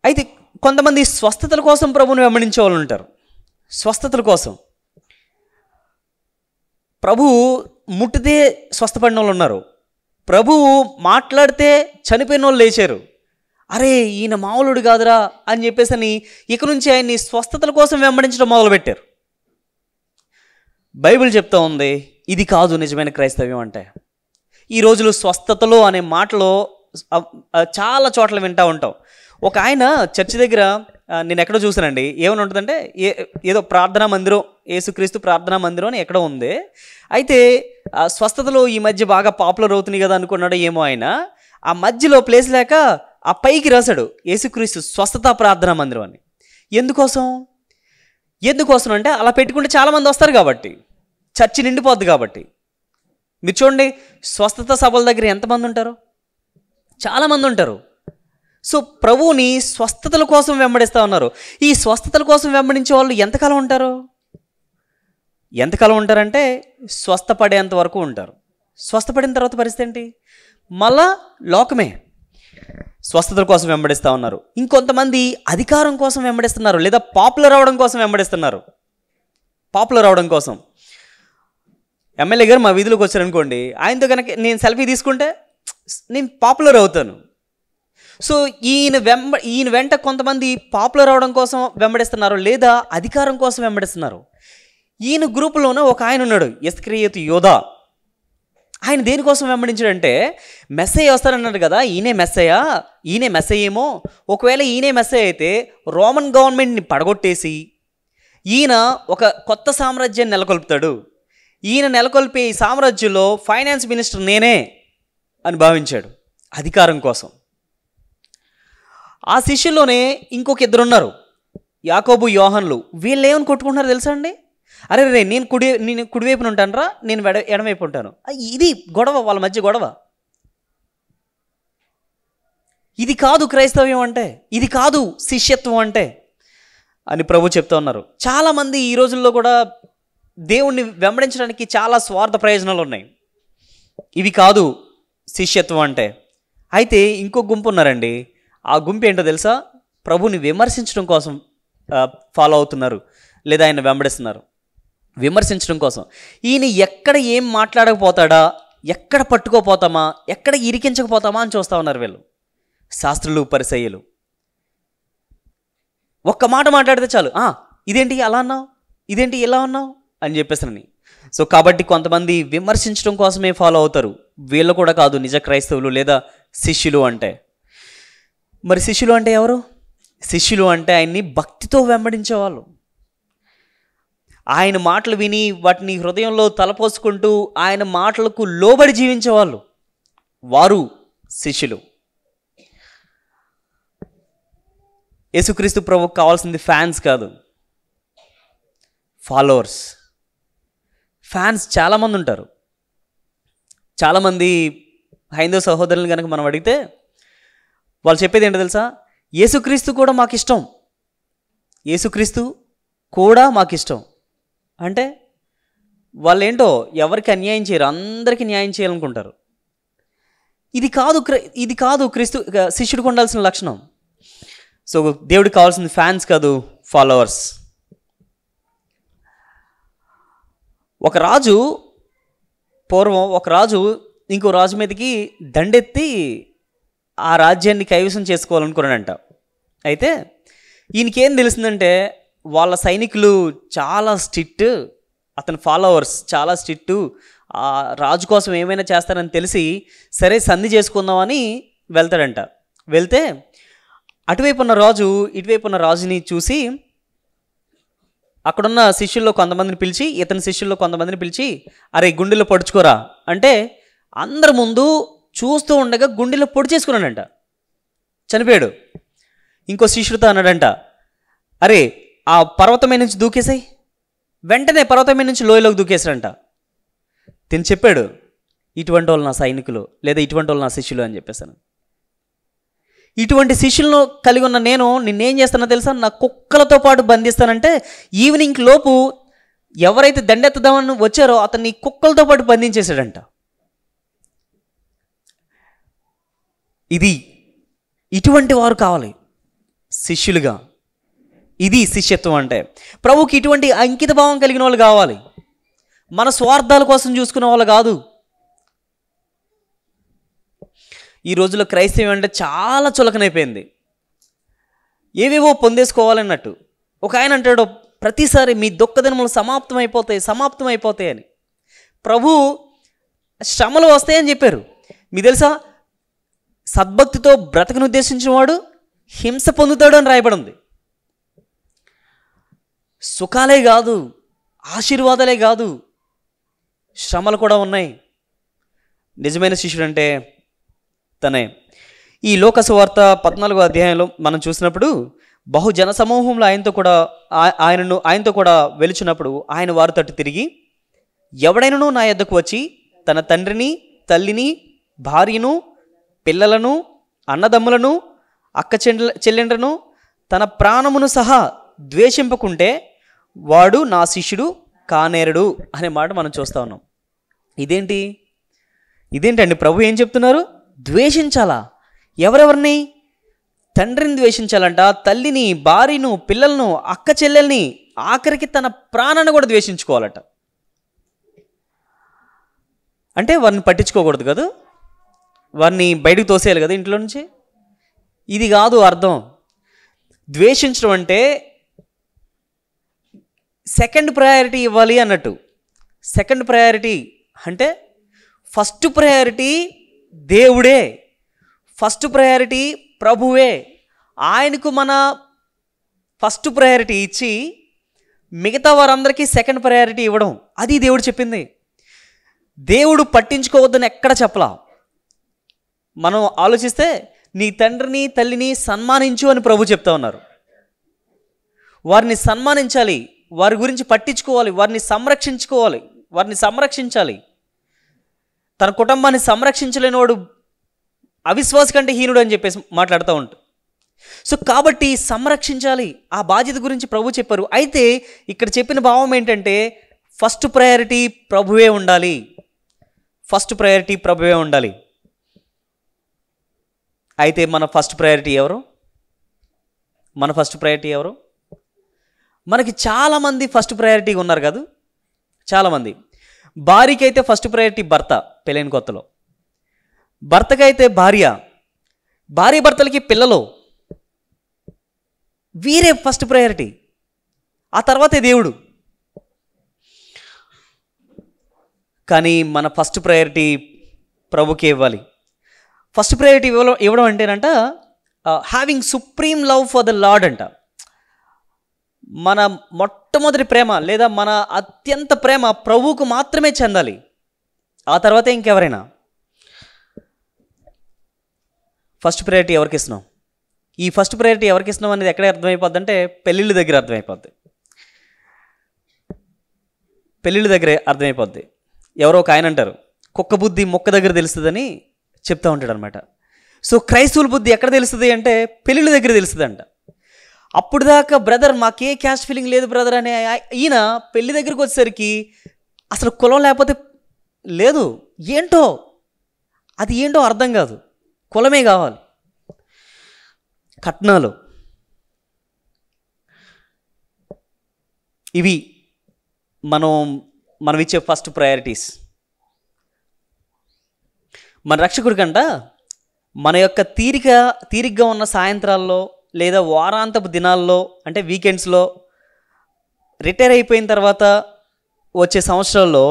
అయితే కొంతమంది స్వస్థతల కోసం ప్రభుని వెంబడించే వాళ్ళు ఉంటారు. స్వస్థతల కోసం ప్రభువు ముట్టితే స్వస్థపడిన వాళ్ళు ఉన్నారు. ప్రభువు మాట్లాడితే చనిపోయిన వాళ్ళు లేచారు. అరే ఈయన మామూలుడు కాదురా అని చెప్పేసి ఇక నుంచి ఆయన్ని స్వస్థతల కోసం వెంబడించడం మొదలుపెట్టారు. బైబిల్ చెప్తా ఉంది ఇది కాదు నిజమైన క్రైస్తవ్యం అంటే. ఈ రోజులు స్వస్థతలు అనే మాటలో చాలా చోట్ల వింటూ ఉంటాం. ఒక ఆయన చర్చి దగ్గర నేను ఎక్కడో చూసానండి, ఏమని ఉంటుందంటే ఏదో ప్రార్థనా మందిరం, యేసుక్రీస్తు ప్రార్థనా మందిరం అని ఎక్కడో ఉంది. అయితే స్వస్థతలు ఈ మధ్య బాగా పాపులర్ అవుతున్నాయి కదా అనుకున్నాడు ఏమో ఆయన. ఆ మధ్యలో ప్లేస్ లేక ఆ పైకి రాశాడు యేసుక్రీస్తు స్వస్థత ప్రార్థనా మందిరం అని. ఎందుకోసం అంటే అలా పెట్టుకుంటే చాలామంది వస్తారు కాబట్టి, చర్చి నిండిపోద్ది కాబట్టి. మీరు చూడండి స్వస్థత సభల దగ్గర ఎంతమంది ఉంటారు? చాలామంది ఉంటారు. సో ప్రభువుని స్వస్థతల కోసం వెంబడిస్తూ ఉన్నారు. ఈ స్వస్థతల కోసం వెంబడించే వాళ్ళు ఎంతకాలం ఉంటారంటే స్వస్థపడేంత వరకు ఉంటారు. స్వస్థపడిన తర్వాత పరిస్థితి ఏంటి? మళ్ళా లోకమే. స్వస్థతల కోసం వెంబడిస్తూ ఉన్నారు. ఇంకొంతమంది అధికారం కోసం వెంబడిస్తున్నారు, లేదా పాపులర్ అవడం కోసం వెంబడిస్తున్నారు. పాపులర్ అవడం కోసం ఎమ్మెల్యే గారు మా వీధిలోకి వచ్చారనుకోండి, ఆయనతో కనుక నేను సెల్ఫీ తీసుకుంటే నేను పాపులర్ అవుతాను. సో ఈయన వెంట కొంతమంది పాపులర్ అవడం కోసం వెంబడిస్తున్నారు, లేదా అధికారం కోసం వెంబడిస్తున్నారు. ఈయన గ్రూపులోనే ఒక ఆయన ఉన్నాడు, ఇస్కరియోతు యోధా. ఆయన దేనికోసం వెంబడించాడంటే మెస్సయ్య వస్తారన్నాడు కదా, ఈయనే మెస్సయ్య ఏమో. ఒకవేళ ఈయనే మెస్సయ్య అయితే రోమన్ గవర్నమెంట్ని పడగొట్టేసి ఈయన ఒక కొత్త సామ్రాజ్యాన్ని నెలకొల్పుతాడు. ఈయన నెలకొల్పే ఈ సామ్రాజ్యంలో ఫైనాన్స్ మినిస్టర్ నేనే అని భావించాడు అధికారం కోసం. ఆ శిష్యుల్లోనే ఇంకొక ఇద్దరు ఉన్నారు, యాకోబు యోహన్లు. వీళ్ళు ఏమని కొట్టుకుంటున్నారు తెలుసా అండి? అరే నేను కుడివైపున ఉంటానరా, నేను ఎడమవైపు ఉంటాను. ఇది గొడవ, వాళ్ళ మధ్య గొడవ. ఇది కాదు క్రైస్తవ్యం అంటే, ఇది కాదు శిష్యత్వం అంటే అని ప్రభు చెప్తా ఉన్నారు. చాలామంది ఈ రోజుల్లో కూడా దేవుణ్ణి వెంబడించడానికి చాలా స్వార్థ ప్రయోజనాలు ఉన్నాయి. ఇవి కాదు శిష్యత్వం అంటే. అయితే ఇంకో గుంపు ఉన్నారండి. ఆ గుంపు ఏంటో తెలుసా? ప్రభుని విమర్శించడం కోసం ఫాలో అవుతున్నారు, లేదా ఆయన వెంబడిస్తున్నారు. విమర్శించడం కోసం ఈయన ఎక్కడ ఏం మాట్లాడకపోతాడా, ఎక్కడ పట్టుకోపోతామా, ఎక్కడ ఇరికించకపోతామా అని చూస్తూ ఉన్నారు వీళ్ళు శాస్త్రులు, పరిసయ్యులు. ఒక్క మాట మాట్లాడితే చాలు, ఇదేంటి అలా అన్నావు, ఇదేంటి ఇలా అన్నావు అని చెప్పేసని. సో కాబట్టి కొంతమంది విమర్శించడం కోసమే ఫాలో అవుతారు. వీళ్ళు కూడా కాదు నిజ క్రైస్తవులు లేదా శిష్యులు అంటే. మరి శిష్యులు అంటే ఎవరు? శిష్యులు అంటే ఆయన్ని భక్తితో వెంబడించేవాళ్ళు. ఆయన మాటలు విని వాటిని హృదయంలో తలపోసుకుంటూ ఆయన మాటలకు లోబడి జీవించేవాళ్ళు, వారు శిష్యులు. యేసుక్రీస్తు ప్రభువుకు కావాల్సింది ఫ్యాన్స్ కాదు, ఫాలోవర్స్. ఫ్యాన్స్ చాలామంది ఉంటారు. చాలామంది హైందవ సహోదరులను కనుక మనం అడిగితే వాళ్ళు చెప్పేది ఏంటో తెలుసా? యేసుక్రీస్తు కూడా మాకు ఇష్టం, యేసుక్రీస్తు కూడా మాకు ఇష్టం. అంటే వాళ్ళు ఏంటో ఎవరికి అన్యాయం చేయరు, అందరికీ న్యాయం చేయాలనుకుంటారు. ఇది కాదు క్రీస్తు శిష్యుడికి ఉండాల్సిన లక్షణం. సో దేవుడికి కావాల్సింది ఫ్యాన్స్ కాదు, ఫాలోవర్స్. పూర్వం ఒక రాజు ఇంకో రాజు మీదకి దండెత్తి ఆ రాజ్యాన్ని కైవసం చేసుకోవాలనుకున్నాడంట. అయితే ఈయనకేం తెలిసిందంటే వాళ్ళ సైనికులు చాలా స్ట్రిక్ట్, అతని ఫాలోవర్స్ చాలా స్ట్రిక్ట్, ఆ రాజు కోసం ఏమైనా చేస్తారని తెలిసి సరే సంధి చేసుకుందామని వెళ్తాడంట. వెళ్తే అటువైపు ఉన్న రాజు ఇటువైపు ఉన్న రాజుని చూసి అక్కడున్న శిష్యుల్లో కొంతమందిని పిలిచి, ఇతని శిష్యుల్లో కొంతమందిని పిలిచి, అరే గుండెలో పొడుచుకోరా అంటే అందరి ముందు చూస్తూ ఉండగా గుండెలో పొడి చేసుకున్నాడంట, చనిపోయాడు. ఇంకో శిష్యుడితో అన్నాడంట, అరే ఆ పర్వతమే నుంచి దూకేసాయి. వెంటనే పర్వతమే నుంచి లోయలోకి దూకేసాడంట. తిని చెప్పాడు, ఇటువంటి వాళ్ళు నా సైనికులు, లేదా ఇటువంటి వాళ్ళు నా శిష్యులు అని చెప్పేసాను. ఇటువంటి శిష్యులను కలిగి ఉన్న నిన్నేం చేస్తానో తెలుసా? నా కుక్కలతో పాటు బంధిస్తానంటే ఈవినింగ్ లోపు ఎవరైతే దండెత్తదామని వచ్చారో అతన్ని కుక్కలతో పాటు బంధించేశాడంట. ఇటువంటి వారు కావాలి శిష్యులుగా. ఇది శిష్యత్వం అంటే. ప్రభుకి ఇటువంటి అంకిత భావం కలిగిన వాళ్ళు కావాలి. మన స్వార్థాల కోసం చూసుకునే వాళ్ళు కాదు. ఈ రోజుల్లో క్రైస్తవం అంటే చాలా చులకనైపోయింది. ఏవేవో పొందేసుకోవాలన్నట్టు. ఒక ఆయన అంటాడు, ప్రతిసారి మీ దుఃఖదినములు సమాప్తమైపోతాయి అని. ప్రభు శ్రమలు వస్తాయని చెప్పారు. మీకు తెలుసా, సద్భక్తితో బ్రతకను ఉద్దేశించిన వాడు హింస పొందుతాడు అని రాయబడి ఉంది. సుఖాలే కాదు, ఆశీర్వాదాలే కాదు, శ్రమలు కూడా ఉన్నాయి. నిజమైన శిష్యుడు అంటే తనే. ఈ లోక సువార్త 14వ అధ్యాయంలో మనం చూసినప్పుడు బహుజన సమూహంలో ఆయనతో కూడా వెలుచున్నప్పుడు ఆయన వారి తట్టు తిరిగి, ఎవడైనను నా యొద్దకు వచ్చి తన తండ్రిని, తల్లిని, భార్యను, పిల్లలను, అన్నదమ్ములను, అక్క చెల్లెండ్రను, తన ప్రాణమును సహా ద్వేషింపకుంటే వాడు నా శిష్యుడు కానేరడు అనే మాట మనం చూస్తూ ఉన్నాం. ఇదేంటండి ప్రభు ఏం చెప్తున్నారు? ద్వేషించాలా? ఎవరెవరిని? తండ్రిని ద్వేషించాలంట, తల్లిని, భార్యను, పిల్లలను, అక్క చెల్లెల్ని, ఆఖరికి తన ప్రాణాన్ని కూడా ద్వేషించుకోవాలట. అంటే వారిని పట్టించుకోకూడదు కదా, వారిని బయటకు తోసేయాలి కదా ఇంట్లో నుంచి. ఇది కాదు అర్థం. ద్వేషించడం అంటే సెకండ్ ప్రయారిటీ ఇవ్వాలి అన్నట్టు. సెకండ్ ప్రయారిటీ అంటే ఫస్ట్ ప్రయారిటీ దేవుడే, ఫస్ట్ ప్రయారిటీ ప్రభువే. ఆయనకు మన ఫస్ట్ ప్రయారిటీ ఇచ్చి మిగతా వారందరికీ సెకండ్ ప్రయారిటీ ఇవ్వడం, అది దేవుడు చెప్పింది. దేవుడు పట్టించుకోవద్దని ఎక్కడ చెప్పలా. మనం ఆలోచిస్తే నీ తండ్రిని, తల్లిని సన్మానించు అని ప్రభు చెప్తా ఉన్నారు. వారిని సన్మానించాలి, వారి గురించి పట్టించుకోవాలి, వారిని సంరక్షించాలి. తన కుటుంబాన్ని సంరక్షించలేని వాడు అవిశ్వాస కంటే హీనుడు అని చెప్పేసి మాట్లాడుతూ ఉంటాడు. సో కాబట్టి సంరక్షించాలి, ఆ బాధ్యత గురించి ప్రభు చెప్పారు. అయితే ఇక్కడ చెప్పిన భావం ఏంటంటే ఫస్ట్ ప్రయారిటీ ప్రభువే ఉండాలి. అయితే మన ఫస్ట్ ప్రయారిటీ ఎవరు? మనకి చాలామంది ఫస్ట్ ప్రయారిటీగా ఉన్నారు కదా. చాలామంది భార్యకి అయితే ఫస్ట్ ప్రయారిటీ భర్త, పెళ్ళైన కొత్తలో. భర్తకైతే భార్య భర్తలకి పిల్లలు, వీరే ఫస్ట్ ప్రయారిటీ. ఆ తర్వాతే దేవుడు. కానీ మన ఫస్ట్ ప్రయారిటీ ప్రభుకే ఇవ్వాలి. ఫస్ట్ ప్రయారిటీ ఇవ్వడం అంటేనంట having supreme love for the Lord అంట. మన మొట్టమొదటి ప్రేమ లేదా మన అత్యంత ప్రేమ ప్రభువుకు మాత్రమే చెందాలి. ఆ తర్వాతే ఇంకెవరైనా. ఫస్ట్ ప్రయారిటీ ఎవరికి ఇస్తున్నాం? ఈ ఫస్ట్ ప్రయారిటీ ఎవరికి ఇస్తున్నాం అనేది ఎక్కడ అర్థమైపోద్ది అంటే పెళ్ళిళ్ళ దగ్గర అర్థమైపోద్ది. ఎవరో ఒక ఆయన అంటారు, కుక్క బుద్ధి మొక్క దగ్గర తెలుస్తుందని చెప్తూ ఉంటాడు అనమాట. సో క్రైస్తవుల బుద్ధి ఎక్కడ తెలుస్తుంది అంటే పెళ్ళిళ్ళ దగ్గర తెలుస్తుంది అంట. అప్పుడు దాకా బ్రదర్ మాకే క్యాస్ట్ ఫీలింగ్ లేదు బ్రదర్ అనే ఈయన పెళ్లి దగ్గరికి వచ్చేసరికి అసలు కులం లేకపోతే లేదు, అది ఏంటో అర్థం కాదు, కులమే కావాలి. కట్నాలు ఇవి మనం ఇచ్చే ఫస్ట్ ప్రయారిటీస్. మన రక్షకుడికంట మన యొక్క తీరిగ్గా ఉన్న సాయంత్రాల్లో లేదా వారాంతపు దినాల్లో అంటే వీకెండ్స్లో, రిటైర్ అయిపోయిన తర్వాత వచ్చే సంవత్సరాల్లో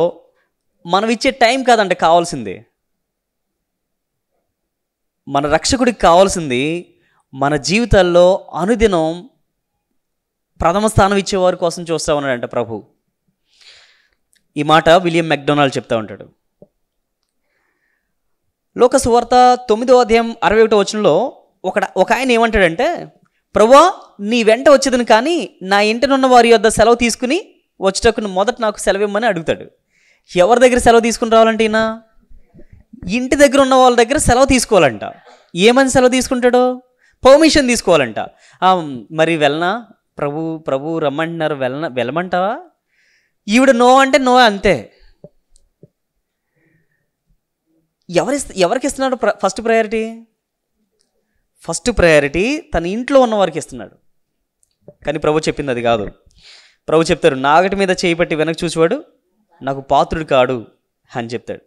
మనం ఇచ్చే టైం కాదంటే కావాల్సింది. మన రక్షకుడికి కావాల్సింది మన జీవితాల్లో అనుదినం ప్రథమ స్థానం ఇచ్చేవారి కోసం చూస్తూ ఉన్నాడంట ప్రభు. ఈ మాట విలియం మెక్డొనాల్డ్ చెప్తా ఉంటాడు. లోక సువార్త 9వ అధ్యాయం 61వ వచనంలో ఒక ఆయన ఏమంటాడంటే, ప్రభువా నీ వెంట వచ్చేదని కానీ నా ఇంటినున్న వారి యొద్ద సెలవు తీసుకుని వచ్చేటప్పుడు మొదట నాకు సెలవు ఇవ్వమని అడుగుతాడు. ఎవరి దగ్గర సెలవు తీసుకుని రావాలంటే ఈయన ఇంటి దగ్గర ఉన్న వాళ్ళ దగ్గర సెలవు తీసుకోవాలంట. ఏమని సెలవు తీసుకుంటాడో? పర్మిషన్ తీసుకోవాలంట. మరి వెళ్ళనా, ప్రభు రమ్మంటున్నారు, వెళ్ళమంటావా? ఈవిడ నో అంటే నో అంతే. ఎవరికి ఇస్తున్నాడు ఫస్ట్ ప్రయారిటీ? ఫస్ట్ ప్రయారిటీ తన ఇంట్లో ఉన్న వారికి ఇస్తున్నాడు. కానీ ప్రభు చెప్పింది అది కాదు. ప్రభు చెప్తారు, నాగటి మీద చేయి పట్టి వెనక్కి చూసేవాడు నాకు పాత్రుడు కాడు అని చెప్తాడు.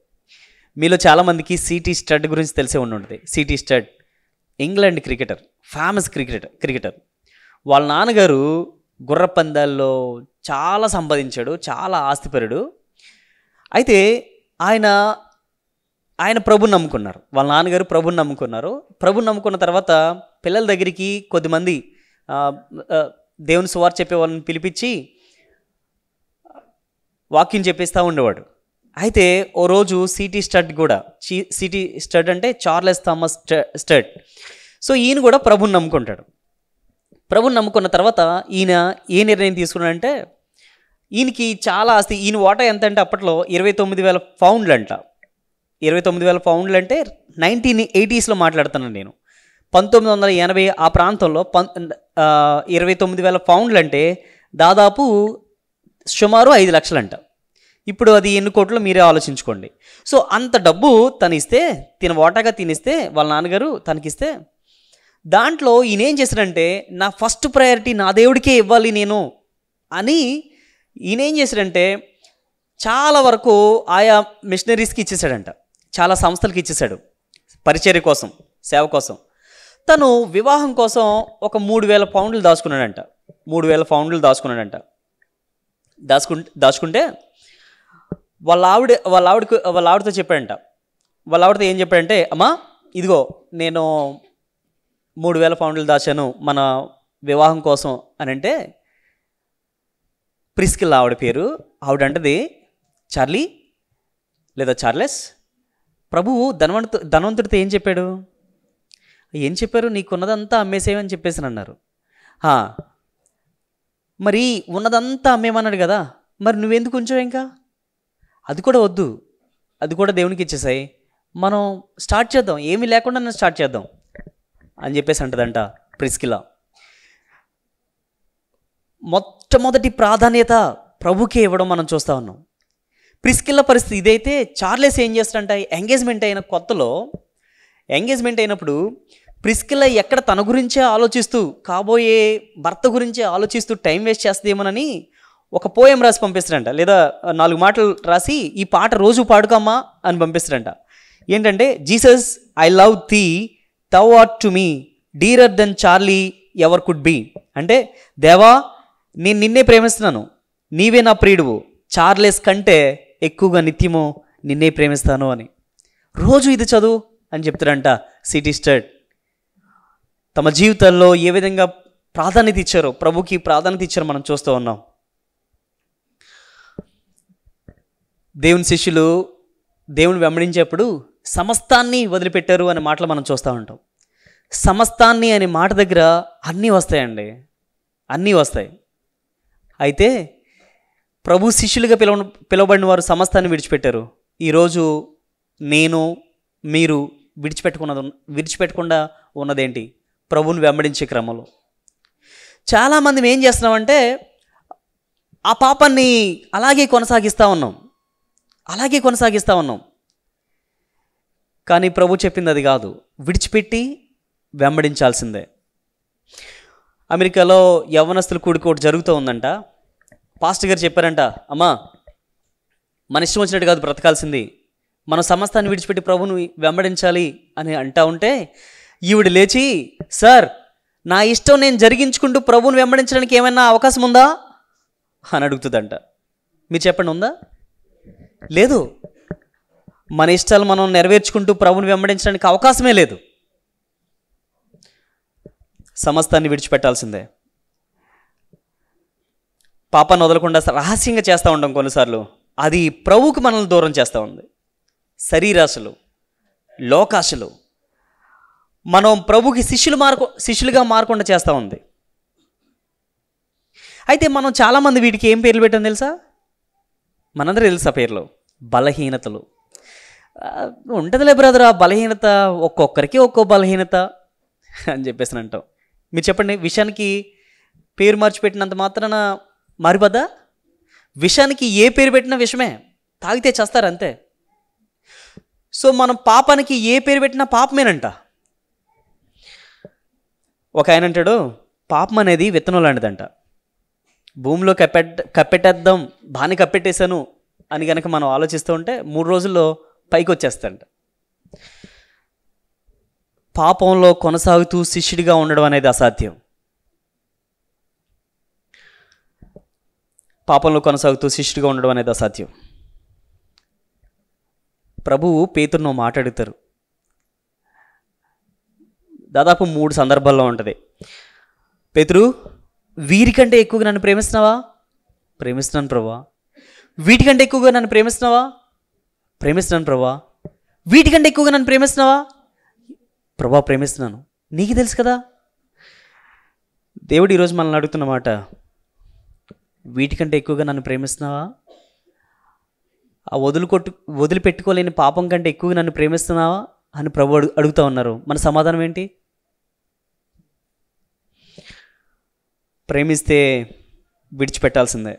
మీలో చాలామందికి సిటీ స్టడ్ గురించి తెలిసే ఉంటుంది. City stud England cricketer, famous cricketer. వాళ్ళ నాన్నగారు గుర్ర పందాల్లో చాలా సంపాదించాడు, చాలా ఆస్తిపరుడు. అయితే ఆయన ప్రభుని నమ్ముకున్నారు. వాళ్ళ నాన్నగారు ప్రభుని నమ్ముకున్నారు. ప్రభుని నమ్ముకున్న తర్వాత పిల్లల దగ్గరికి కొద్దిమంది దేవుని సువార్త చెప్పే వాళ్ళని పిలిపించి వాక్యం చెప్పేస్తూ ఉండేవాడు. అయితే ఓ రోజు సిటీ స్టడ్ అంటే చార్లెస్ థామస్ స్టడ్. సో ఈయన కూడా ప్రభుని నమ్ముకుంటాడు. ప్రభుని నమ్ముకున్న తర్వాత ఈయన ఏ నిర్ణయం తీసుకున్నాడంటే, ఈయనకి చాలా ఆస్తి. ఈయన వాటా ఎంత అంటే అప్పట్లో 29,000 పౌండ్లు అంట. 29,000 పౌండ్లు అంటే 1980s మాట్లాడుతున్నాను నేను. 1980 ఆ ప్రాంతంలో 29,000 పౌండ్లు అంటే దాదాపు సుమారు 5 లక్షలు అంట. ఇప్పుడు అది ఎన్ని కోట్లు మీరే ఆలోచించుకోండి. సో అంత డబ్బు తనిస్తే, వాటాగా తినిస్తే, వాళ్ళ నాన్నగారు తనకిస్తే, దాంట్లో ఈయన ఏం చేశాడంటే, నా ఫస్ట్ ప్రయారిటీ నా దేవుడికే ఇవ్వాలి నేను అని ఈయన ఏం చేశాడంటే చాలా వరకు ఆయా మిషనరీస్కి ఇచ్చేసాడంట, చాలా సంస్థలకి ఇచ్చేసాడు పరిచర్య కోసం, సేవ కోసం. తను వివాహం కోసం ఒక 3,000 పౌండ్లు దాచుకున్నాడంట. 3,000 పౌండ్లు దాచుకుంటే వాళ్ళ ఆవిడతో చెప్పాడంట. వాళ్ళ ఆవిడతో ఏం చెప్పాడంటే, అమ్మా ఇదిగో నేను 3,000 పౌండ్లు దాచాను మన వివాహం కోసం అని అంటే, ప్రిస్కిల్లా ఆవిడ పేరు. ఆవిడంటది, చార్లీ లేదా చార్లెస్, ప్రభువు ధనవంతుడితో ఏం చెప్పారు? నీకున్నదంతా అమ్మేసేవని చెప్పేసి అన్నారు. మరి ఉన్నదంతా అమ్మేమన్నాడు కదా, మరి నువ్వెందుకు ఉంచావు? ఇంకా అది కూడా వద్దు, అది కూడా దేవునికి ఇచ్చేసాయి, మనం స్టార్ట్ చేద్దాం, ఏమీ లేకుండా స్టార్ట్ చేద్దాం అని చెప్పేసి అంటదంట ప్రిస్కిల్లా. మొట్టమొదటి ప్రాధాన్యత ప్రభుకే ఇవ్వడం మనం చూస్తూ ఉన్నాం. ప్రిస్కిల్లా పరిస్థితి ఇదైతే, చార్లెస్ ఏం చేస్తాడంట, ఎంగేజ్మెంట్ అయినప్పుడు ప్రిస్కిల్లా ఎక్కడ తన గురించే ఆలోచిస్తూ, కాబోయే భర్త గురించే ఆలోచిస్తూ టైం వేస్ట్ చేస్తుందేమోనని ఒక పోయం రాసి పంపిస్తాడంట, లేదా 4 మాటలు రాసి ఈ పాట రోజు పాడుకోమ్మా అని పంపిస్తాడంట. ఏంటంటే, Jesus I love thee, thou art to me dearer than Charlie ever could be. అంటే దేవా నేను నిన్నే ప్రేమిస్తున్నాను, నీవే నా ప్రియుడువు, చార్లెస్ కంటే ఎక్కువగా నిత్యము నిన్నే ప్రేమిస్తాను అని. రోజు ఇది చదువు అని చెప్తారంట సిటీ స్టడ్. తమ జీవితాల్లో ఏ విధంగా ప్రాధాన్యత ఇచ్చారో, ప్రభుకి ప్రాధాన్యత ఇచ్చారో మనం చూస్తూ ఉన్నాం. దేవుని శిష్యులు దేవుని వెంబడించేప్పుడు సమస్తాన్ని వదిలిపెట్టారు అనే మాటలు మనం చూస్తూ ఉంటాం. సమస్తాన్ని అనే మాట దగ్గర అన్నీ వస్తాయండి, అన్నీ వస్తాయి. అయితే ప్రభు శిష్యులుగా పిలువబడిన వారు సమస్తాన్ని విడిచిపెట్టారు. ఈరోజు మీరు విడిచిపెట్టకుండా ఉన్నదేంటి? ప్రభుని వెంబడించే క్రమంలో చాలామంది ఏం చేస్తున్నామంటే ఆ పాపాన్ని అలాగే కొనసాగిస్తూ ఉన్నాం. కానీ ప్రభు చెప్పింది అది కాదు, విడిచిపెట్టి వెంబడించాల్సిందే. అమెరికాలో యవ్వనస్తుల కూడుకోటి జరుగుతూ ఉందంట. పాస్టర్ గారు చెప్పారంట, అమ్మా మన ఇష్టం వచ్చినట్టు కాదు బ్రతకాల్సింది, మనం సమస్తాన్ని విడిచిపెట్టి ప్రభుని వెంబడించాలి అని అంటా ఉంటే, ఈవిడ లేచి, సార్ నా ఇష్టం నేను జరిగించుకుంటూ ప్రభుని వెంబడించడానికి ఏమైనా అవకాశం ఉందా అని అడుగుతుందంట. మీరు చెప్పండి, ఉందా? లేదు. మన ఇష్టాలు మనం నెరవేర్చుకుంటూ ప్రభుని వెంబడించడానికి అవకాశమే లేదు. సమస్తాన్ని విడిచిపెట్టాల్సిందే. పాపాన్ని వదలకుండా రహస్యంగా చేస్తూ ఉంటాం కొన్నిసార్లు, అది ప్రభువుకి మనల్ని దూరం చేస్తూ ఉంది. శరీరాశలు, లోకాశలు మనం ప్రభుకి శిష్యులుగా మారకుండా చేస్తూ ఉంది. అయితే మనం చాలామంది వీటికి ఏం పేర్లు పెట్టాం తెలుసా? మనందరూ తెలుసా పేర్లు? బలహీనతలు. ఉంటుందిలే బ్రదర్, ఆ బలహీనత ఒక్కొక్కరికి ఒక్కో బలహీనత అని చెప్పేసి అంటాం. మీరు చెప్పండి, విషయానికి పేరు మార్చిపెట్టినంత మాత్రాన మారిపోద్దా? విషానికి ఏ పేరు పెట్టినా విషమే, తాగితే చేస్తారు అంతే. సో మనం పాపానికి ఏ పేరు పెట్టినా పాపమేనంట. ఒక ఆయన అంటాడు, పాపం అనేది విత్తనం లాంటిదంట. భూమిలో కప్పెట్టేద్దాం, బాగానే కప్పెట్టేశాను అని కనుక మనం ఆలోచిస్తూ ఉంటే 3 రోజుల్లో పైకి వచ్చేస్తాడంట. పాపంలో కొనసాగుతూ శిష్యుడిగా ఉండడం అనేది అసాధ్యం. పాపంలో కొనసాగుతూ శిష్యుడిగా ఉండడం అనేది అసాధ్యం. ప్రభువు పేతురును మాట్లాడుతారు. దాదాపు 3 సందర్భాల్లో ఉంటుంది. పేతురు, వీరికంటే ఎక్కువగా నన్ను ప్రేమిస్తున్నావా? ప్రేమిస్తున్నాను ప్రభువా. వీటికంటే ఎక్కువగా నన్ను ప్రేమిస్తున్నావా? ప్రేమిస్తున్నాను ప్రభువా. వీటికంటే ఎక్కువగా నన్ను ప్రేమిస్తున్నావా? ప్రభువా ప్రేమిస్తున్నాను. నీకు తెలుసు కదా. దేవుడు ఈరోజు మనల్ని అడుగుతున్న మాట, వీటికంటే ఎక్కువగా నన్ను ప్రేమిస్తున్నావా? ఆ వదిలిపెట్టుకోలేని పాపం కంటే ఎక్కువగా నన్ను ప్రేమిస్తున్నావా అని ప్రభు అడుగుతూ ఉన్నారు. మన సమాధానం ఏంటి? ప్రేమిస్తే విడిచిపెట్టాల్సిందే.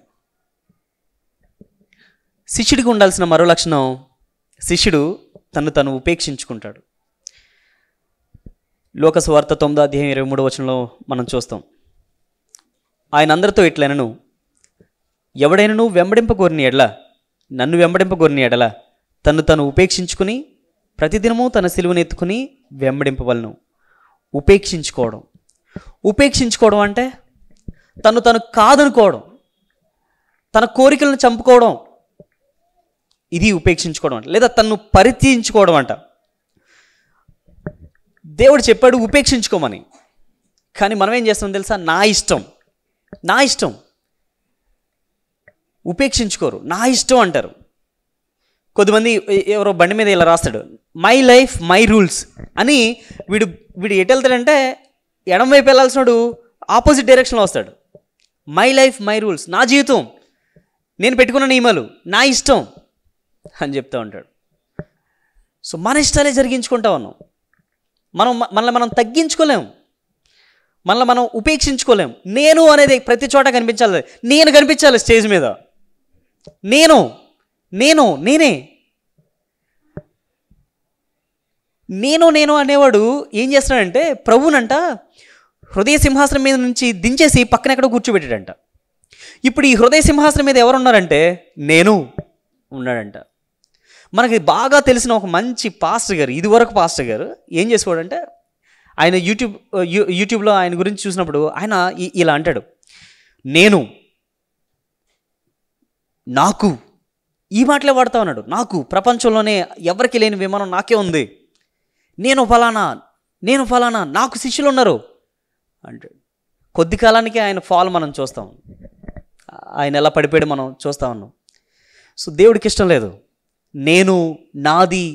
శిష్యుడికి ఉండాల్సిన మరో లక్షణం, శిష్యుడు తను ఉపేక్షించుకుంటాడు. లోక సువార్త 9:23 మనం చూస్తాం. ఆయన అందరితో ఇట్లనను, ఎవడైనను వెంబడింపగోరిని ఎడల, నన్ను వెంబడింపగోరిని ఎడల తను ఉపేక్షించుకుని ప్రతిదినము తన సిలువను ఎత్తుకుని వెంబడింపవలను. ఉపేక్షించుకోవడం అంటే తను కాదనుకోవడం, తన కోరికలను చంపుకోవడం, ఇది ఉపేక్షించుకోవడం అంట. లేదా తన్ను పరిత్యజించుకోవడం అంట. దేవుడు చెప్పాడు ఉపేక్షించుకోమని, కానీ మనం ఏం చేస్తాం తెలుసా? నా ఇష్టం ఉపేక్షించుకోరు, నా ఇష్టం అంటారు. కొద్దిమంది ఎవరో బండి మీద ఇలా రాస్తాడు, మై లైఫ్ మై రూల్స్ అని. వీడు ఎటు వెళ్తాడంటే ఎడం వైపు వెళ్ళాల్సినాడు ఆపోజిట్ డైరెక్షన్లో వస్తాడు. మై లైఫ్ మై రూల్స్, నా జీవితం, నేను పెట్టుకున్న నియమాలు, నా ఇష్టం అని చెప్తూ ఉంటాడు. సో మన ఇష్టాలే జరిగించుకుంటా ఉన్నాం. మనల్ని మనం తగ్గించుకోలేం, మనల్ని మనం ఉపేక్షించుకోలేం. నేను అనేది ప్రతి చోట కనిపించాలి. నేను కనిపించాలి స్టేజ్ మీద. నేను అనేవాడు ఏం చేస్తున్నాడంటే ప్రభునంట హృదయ సింహాసనం మీద నుంచి దించేసి పక్కన ఎక్కడో కూర్చోబెట్టాడంట. ఇప్పుడు ఈ హృదయ సింహాసనం మీద ఎవరున్నారంటే నేను ఉన్నాడంట. మనకి బాగా తెలిసిన ఒక మంచి పాస్టర్ గారు, ఇదివరకు పాస్టర్ గారు ఏం చేసుకోవాడంటే, ఆయన యూట్యూబ్లో ఆయన గురించి చూసినప్పుడు ఆయన ఇలా అంటాడు, నాకు ఈ మాటలే వాడుతూ ఉన్నాడు. నాకు ప్రపంచంలోనే ఎవరికి లేని విమానం నాకే ఉంది, నేను ఫలానా నాకు శిష్యులు ఉన్నారు అంటాడు. కొద్ది కాలానికి ఆయన ఫాల్ మనం చూస్తాం, ఆయన ఎలా పడిపోయాడు మనం చూస్తూ ఉన్నాం. సో దేవుడికి ఇష్టం లేదు. నాది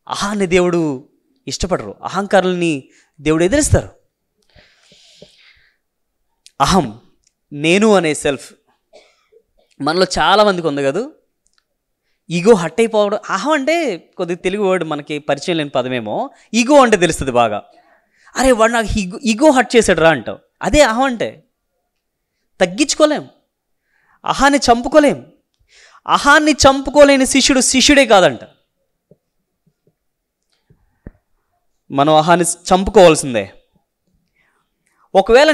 అహాన్ని దేవుడు ఇష్టపడరు. అహంకారుల్ని దేవుడు ఎదిరిస్తారు. అహం, నేను అనే సెల్ఫ్ మనలో చాలామందికి ఉంది కదా. ఈగో హట్ అయిపోవడం. అహం అంటే కొద్దిగా తెలుగు వర్డ్ మనకి పరిచయం లేని పదమేమో. ఈగో అంటే తెలుస్తుంది బాగా. అరే వాడు నాకు ఈగో హట్ చేశాడు రా అంటావు. అదే అహం అంటే. తగ్గించుకోలేం, అహాన్ని చంపుకోలేం. అహాన్ని చంపుకోలేని శిష్యుడే కాదంట. మనం అహాన్ని చంపుకోవాల్సిందే. ఒకవేళ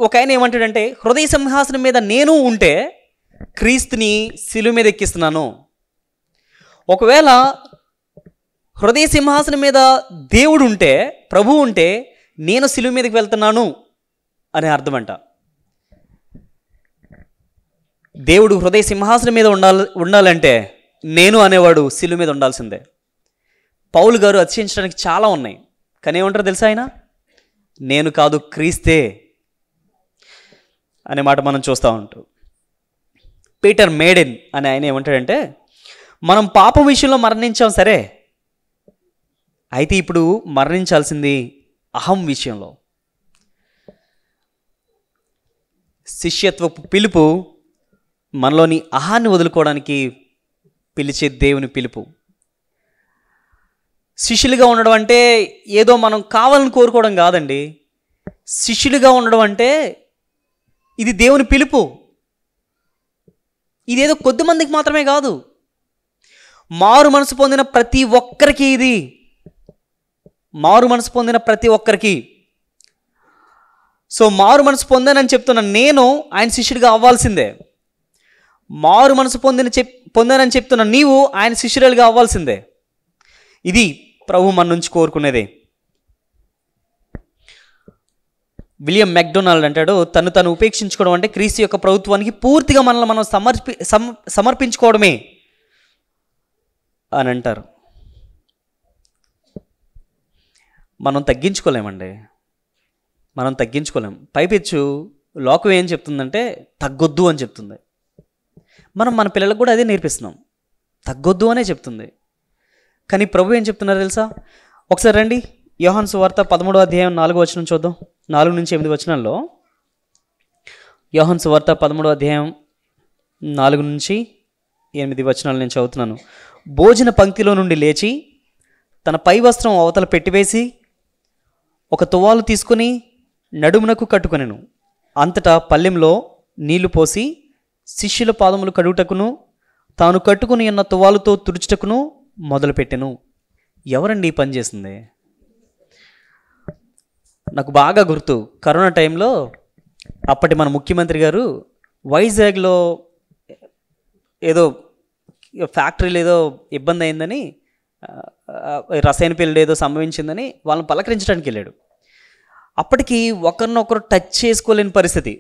ఒక ఆయన ఏమంటాడంటే, హృదయ సింహాసనం మీద నేను ఉంటే క్రీస్తుని శిలువ మీద ఎక్కిస్తున్నాను. ఒకవేళ హృదయ సింహాసనం మీద దేవుడు ఉంటే, ప్రభువు ఉంటే, నేను శిలువ మీదకి వెళ్తున్నాను అనే అర్థమంట. దేవుడు హృదయ సింహాసనం మీద ఉండాలంటే నేను అనేవాడు శిలువ మీద ఉండాల్సిందే. పౌలు గారు అతిశయించడానికి చాలా ఉన్నాయి, కానీ ఏమంటారు తెలుసా ఆయన? నేను కాదు క్రీస్తే అనే మాట మనం చూస్తూ ఉంటాం. పీటర్ మేడెన్ అనే ఆయన ఏమంటాడంటే, మనం పాపం విషయంలో మరణించాం సరే, అయితే ఇప్పుడు మరణించాల్సింది అహం విషయంలో. శిష్యత్వపు పిలుపు మనలోని అహాన్ని వదులుకోవడానికి పిలిచే దేవుని పిలుపు. శిష్యులుగా ఉండడం అంటే ఏదో మనం కావాలని కోరుకోవడం కాదండి. శిష్యులుగా ఉండడం అంటే ఇది దేవుని పిలుపు. ఇదేదో కొద్ది మందికి మాత్రమే కాదు, మారు మనసు పొందిన ప్రతి ఒక్కరికి ఇది. మారు మనసు పొందిన ప్రతి ఒక్కరికి. సో మారు మనసు పొందానని చెప్తున్న నేను ఆయన శిష్యుడిగా అవ్వాల్సిందే. మారు మనసు పొందానని చెప్తున్న నీవు ఆయన శిష్యురాలుగా అవ్వాల్సిందే. ఇది ప్రభు మన నుంచి కోరుకునేదే. విలియం మెక్డొనాల్డ్ అంటాడు, తను ఉపేక్షించుకోవడం అంటే క్రీస్తు యొక్క ప్రభుత్వానికి పూర్తిగా మనల్ని మనం సమర్పించుకోవడమే అని అంటారు. మనం తగ్గించుకోలేమండి, మనం తగ్గించుకోలేం. పైపెచ్చు లోకం ఏం చెప్తుందంటే తగ్గొద్దు అని చెప్తుంది. మనం మన పిల్లలకు కూడా అదే నేర్పిస్తున్నాం, తగ్గొద్దు అనే చెప్తుంది. కానీ ప్రభు ఏం చెప్తున్నారు తెలుసా? ఒకసారి రండి, యోహాను సువార్త 13వ అధ్యాయం 4వ వచనం చూద్దాం. 4 నుంచి 8 వచనాల్లో, యోహాను సువార్త 13వ అధ్యాయం 4 నుంచి 8 వచనాలు నేను చదువుతున్నాను. భోజన పంక్తిలో నుండి లేచి తన పై వస్త్రం అవతల పెట్టివేసి ఒక తువాలు తీసుకుని నడుమునకు కట్టుకొనెను. అంతటా పల్లెంలో నీళ్లు పోసి శిష్యుల పాదములు కడుగుటకును తాను కట్టుకుని ఉన్న తువాలుతో తుడుచుటకును మొదలుపెట్టెను. ఎవరండి ఈ పని చేసింది? నాకు బాగా గుర్తు, కరోనా టైంలో అప్పటి మన ముఖ్యమంత్రి గారు వైజాగ్లో ఏదో ఫ్యాక్టరీలో ఏదో ఇబ్బంది అయిందని, రసాయన పేలుడు ఏదో సంభవించిందని వాళ్ళని పలకరించడానికి వెళ్ళాడు. అప్పటికి ఒకరినొకరు టచ్ చేసుకోలేని పరిస్థితి,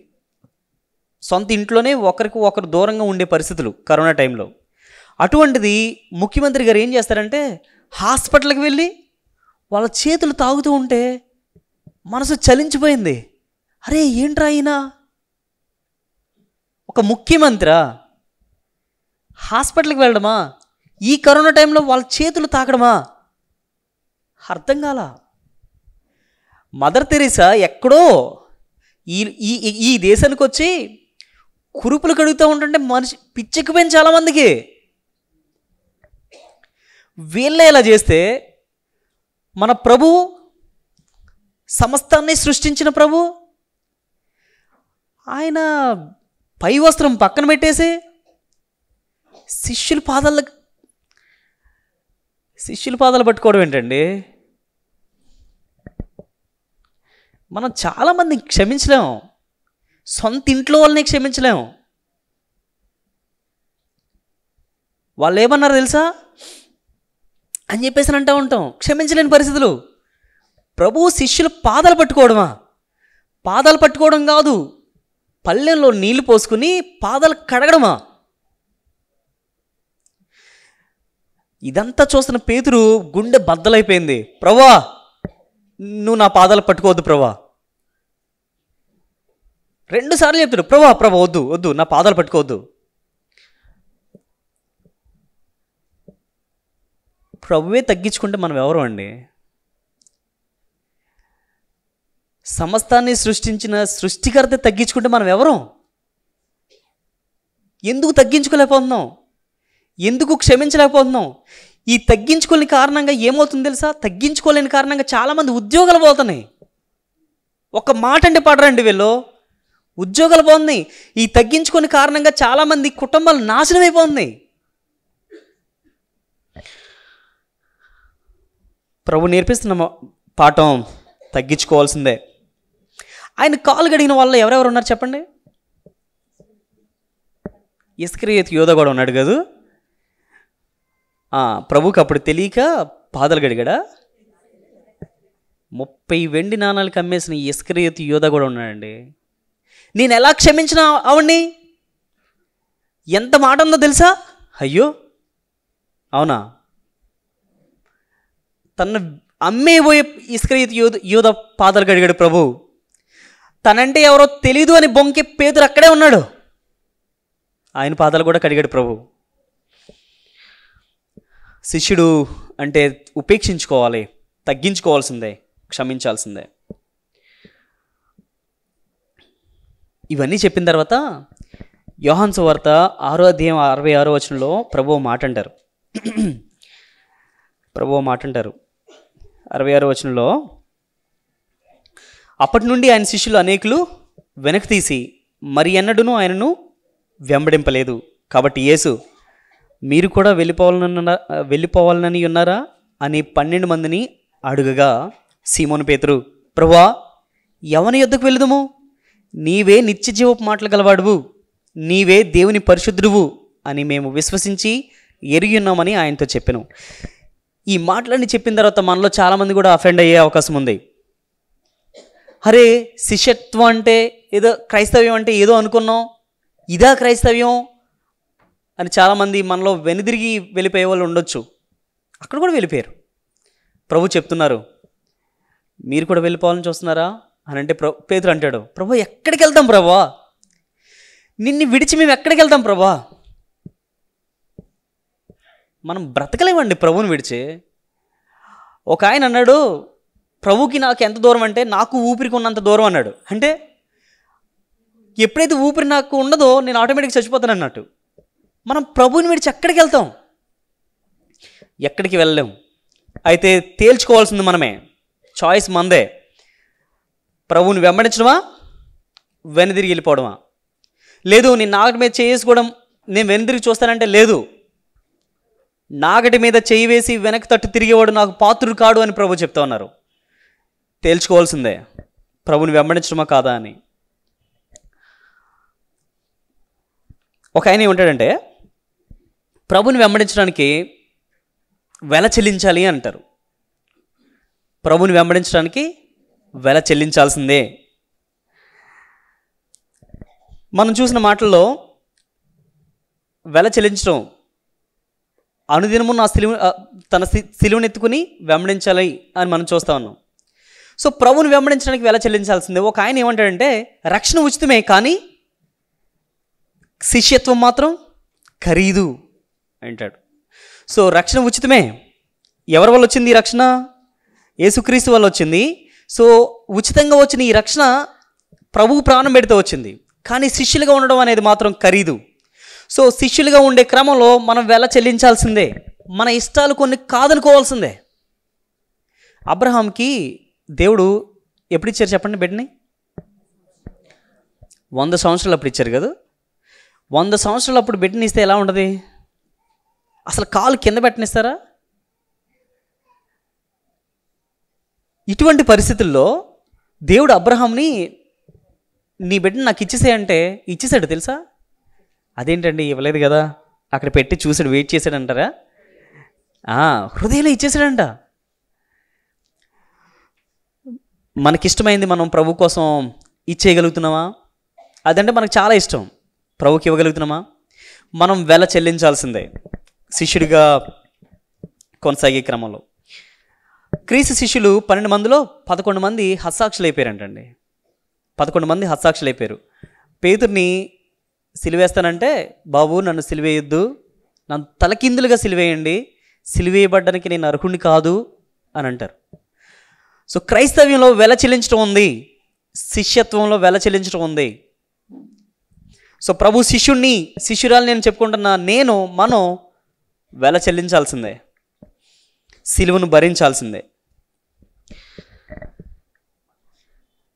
సొంత ఇంట్లోనే ఒకరికి ఒకరు దూరంగా ఉండే పరిస్థితులు కరోనా టైంలో. అటువంటిది ముఖ్యమంత్రి గారు ఏం చేస్తారంటే హాస్పిటల్కి వెళ్ళి వాళ్ళ చేతులు తాగుతూ ఉంటే మనసు చలించిపోయింది. అరే ఏంట్రా అయినా, ఒక ముఖ్యమంత్రి హాస్పిటల్కి వెళ్ళడమా, ఈ కరోనా టైంలో వాళ్ళ చేతులు తాకడమా, అర్థం కాల. మదర్ తెరీసా ఎక్కడో ఈ దేశానికి వచ్చి కురుపులు కడుగుతూ ఉంటుంటే మనిషి పిచ్చెక్కిపోయింది చాలామందికి. వీళ్ళే ఇలా చేస్తే మన ప్రభు, సమస్తాన్ని సృష్టించిన ప్రభు, ఆయన పై వస్త్రం పక్కన పెట్టేసి శిష్యుల పాదాలు పట్టుకోవడం ఏంటండి? మనం చాలామందిని క్షమించలేము, సొంత ఇంట్లో వాళ్ళని క్షమించలేము. వాళ్ళు ఏమన్నారు తెలుసా అని చెప్పేసి అంటూ ఉంటాం, క్షమించలేని పరిస్థితులు. ప్రభు శిష్యుల పాదాలు పట్టుకోవడమా? పాదాలు పట్టుకోవడం కాదు, పల్లెల్లో నీళ్లు పోసుకుని పాదాలు కడగడమా? ఇదంతా చూస్తున్న పేతురు గుండె బద్దలైపోయింది. ప్రభా, నువ్వు నా పాదాలు పట్టుకోవద్దు ప్రభా. 2 సార్లు చెప్తాడు, ప్రభా ప్రభా వద్దు వద్దు, నా పాదాలు పట్టుకోవద్దు. ప్రభువే తగ్గించుకుంటే మనం ఎవరు అండి? సమస్తాన్ని సృష్టించిన సృష్టికర్త తగ్గించుకుంటే మనం ఎవరు? ఎందుకు తగ్గించుకోలేకపోతున్నాం? ఎందుకు క్షమించలేకపోతున్నాం? ఈ తగ్గించుకోలేని కారణంగా ఏమవుతుంది తెలుసా? తగ్గించుకోలేని కారణంగా చాలామంది ఉద్యోగాలు పోతున్నాయి. ఒక మాట అంటే పడరండి వీళ్ళు, ఉద్యోగాలు పోతున్నాయి. ఈ తగ్గించుకోని కారణంగా చాలామంది కుటుంబాలు నాశనం అయిపోతున్నాయి. ప్రభు నేర్పిస్తున్న పాఠం తగ్గించుకోవాల్సిందే. ఆయన కాలు గడిగిన వాళ్ళు ఎవరెవరు ఉన్నారు చెప్పండి? ఇస్కరియోతు యోధ కూడా ఉన్నాడు కదా. ప్రభుకి అప్పుడు తెలియక పాదాలు గడిగాడా? 30 వెండి నాణాలు కమ్మేసిన ఇస్కరియోతు యోధ కూడా ఉన్నాడండి. నేను ఎలా క్షమించిన ఆవిడ్ని? ఎంత మాట ఉందో తెలుసా? అయ్యో అవునా, తను అమ్మేపోయే ఇస్కరియోతు యోధ పాదాలు గడిగాడు ప్రభు. తనంటే ఎవరో తెలీదు అని బొంకే పేతురు అక్కడే ఉన్నాడు, ఆయన పాదాలు కూడా కడిగాడు ప్రభు. శిష్యుడు అంటే ఉపేక్షించుకోవాలి, తగ్గించుకోవాల్సిందే, క్షమించాల్సిందే. ఇవన్నీ చెప్పిన తర్వాత యోహాను సువార్త 6వ అధ్యాయం 66వ వచనంలో ప్రభువు మాట అంటారు. 66వ వచనంలో, అప్పటి నుండి ఆయన శిష్యులు అనేకులు వెనక్కి తీసి మరి ఎన్నడూనూ ఆయనను వెంబడింపలేదు. కాబట్టి యేసు మీరు కూడా వెళ్ళిపోవాలని ఉన్నారా అని 12 మందిని అడుగగా సీమోను పేతురు, ప్రభువా ఎవని యొద్దకు వెళుదుము? నీవే నిత్య జీవపు మాటలు గలవాడువు, నీవే దేవుని పరిశుద్ధుడువు అని మేము విశ్వసించి ఎరిగి ఉన్నామని ఆయనతో చెప్పాను. ఈ మాటలన్నీ చెప్పిన తర్వాత మనలో చాలామంది కూడా అఫెండ్ అయ్యే అవకాశం ఉంది. అరే, శిష్యత్వం అంటే ఏదో, క్రైస్తవ్యం అంటే ఏదో అనుకున్నాం, ఇదా క్రైస్తవ్యం అని చాలామంది మనలో వెనుదిరిగి వెళ్ళిపోయే వాళ్ళు ఉండొచ్చు. అక్కడ కూడా వెళ్ళిపోయారు. ప్రభు చెప్తున్నారు, మీరు కూడా వెళ్ళిపోవాలని చూస్తున్నారా అని అంటే పేతురు అంటాడు, ప్రభు ఎక్కడికి వెళ్తాం ప్రభా, నిన్ను విడిచి మేము ఎక్కడికి వెళ్తాం ప్రభా? మనం బ్రతకలేమండి ప్రభువుని విడిచి. ఒక ఆయన అన్నాడు, ప్రభుకి నాకు ఎంత దూరం అంటే నాకు ఊపిరికి ఉన్నంత దూరం అన్నాడు. అంటే ఎప్పుడైతే ఊపిరి నాకు ఉండదో నేను ఆటోమేటిక్గా చచ్చిపోతాను అన్నట్టు. మనం ప్రభువుని విడిచి ఎక్కడికి వెళ్తాం? ఎక్కడికి వెళ్ళలేం. అయితే తేల్చుకోవాల్సింది మనమే, చాయిస్ మందే. ప్రభువుని వెంబడించడమా, వెనుదిరిగి వెళ్ళిపోవడమా? లేదు నేను నాగటి మీద చేసుకోవడం, నేను వెనుదిరిగి చూస్తానంటే లేదు, నాగటి మీద చేయి వేసి వెనక్కి తట్టు తిరిగేవాడు నాకు పాత్రుడు కాడు అని ప్రభు చెప్తా ఉన్నారు. తేల్చుకోవాల్సిందే ప్రభుని వెంబడించడమా కాదా అని. ఒక ఆయన ఏమంటాడంటే, ప్రభుని వెంబడించడానికి వెల చెల్లించాలి అంటారు. ప్రభుని వెంబడించడానికి వెల చెల్లించాల్సిందే. మనం చూసిన మాటల్లో వెల చెల్లించడం, అనుదినము తన సిలువనెత్తుకుని వెంబడించాలి అని మనం చూస్తూ ఉన్నాం. సో ప్రభుని వెంబడించడానికి వెల చెల్లించాల్సిందే. ఒక ఆయన ఏమంటాడంటే, రక్షణ ఉచితమే కానీ శిష్యత్వం మాత్రం ఖరీదు అంటాడు. సో రక్షణ ఉచితమే. ఎవరి వల్ల వచ్చింది ఈ రక్షణ? యేసుక్రీస్తు వల్ల వచ్చింది. సో ఉచితంగా వచ్చిన ఈ రక్షణ ప్రభువు ప్రాణం పెడితే వచ్చింది. కానీ శిష్యులుగా ఉండడం అనేది మాత్రం ఖరీదు. సో శిష్యులుగా ఉండే క్రమంలో మనం వెల చెల్లించాల్సిందే. మన ఇష్టాలు కొన్ని కాదనుకోవాల్సిందే. అబ్రహాంకి దేవుడు ఎప్పుడు ఇచ్చారు చెప్పండి బిడ్డని? 100 సంవత్సరాలు అప్పుడు ఇచ్చారు కదా. 100 సంవత్సరాలు అప్పుడు బిడ్డని ఇస్తే ఎలా ఉంటుంది? అసలు కాలు కింద పెట్టనిస్తారా? ఇటువంటి పరిస్థితుల్లో దేవుడు అబ్రహాంని నీ బిడ్డని నాకు ఇచ్చేసేయంటే ఇచ్చేసాడు తెలుసా. అదేంటండి ఇవ్వలేదు కదా, అక్కడ పెట్టి చూసాడు, వెయిట్ చేశాడు అంటారా? హృదయంలో ఇచ్చేసాడంట. మనకిష్టమైంది మనం ప్రభు కోసం ఇచ్చేయగలుగుతున్నామా? అదంటే మనకు చాలా ఇష్టం, ప్రభుకి ఇవ్వగలుగుతున్నామా? మనం వెల చెల్లించాల్సిందే శిష్యుడిగా కొనసాగే క్రమంలో. క్రీస్తు శిష్యులు 12 మందిలో 11 మంది హత్సాక్షులు అయిపోయారంటండి. 11 మంది హత్సాక్షులు అయిపోయారు. పేతుర్ని సిలువేస్తానంటే, బాబు నన్ను సిలువేయొద్దు, నన్ను తలకిందులుగా సిలువేయండి, సిలువేయబడ్డానికి నేను అర్హుడిని కాదు అని అంటారు. సో క్రైస్తవ్యంలో వెల చెల్లించడం ఉంది, శిష్యత్వంలో వెల చెల్లించడం ఉంది. సో ప్రభు శిష్యురాలు నేను చెప్పుకుంటున్నా, మనం వెల చెల్లించాల్సిందే, సిలువను భరించాల్సిందే.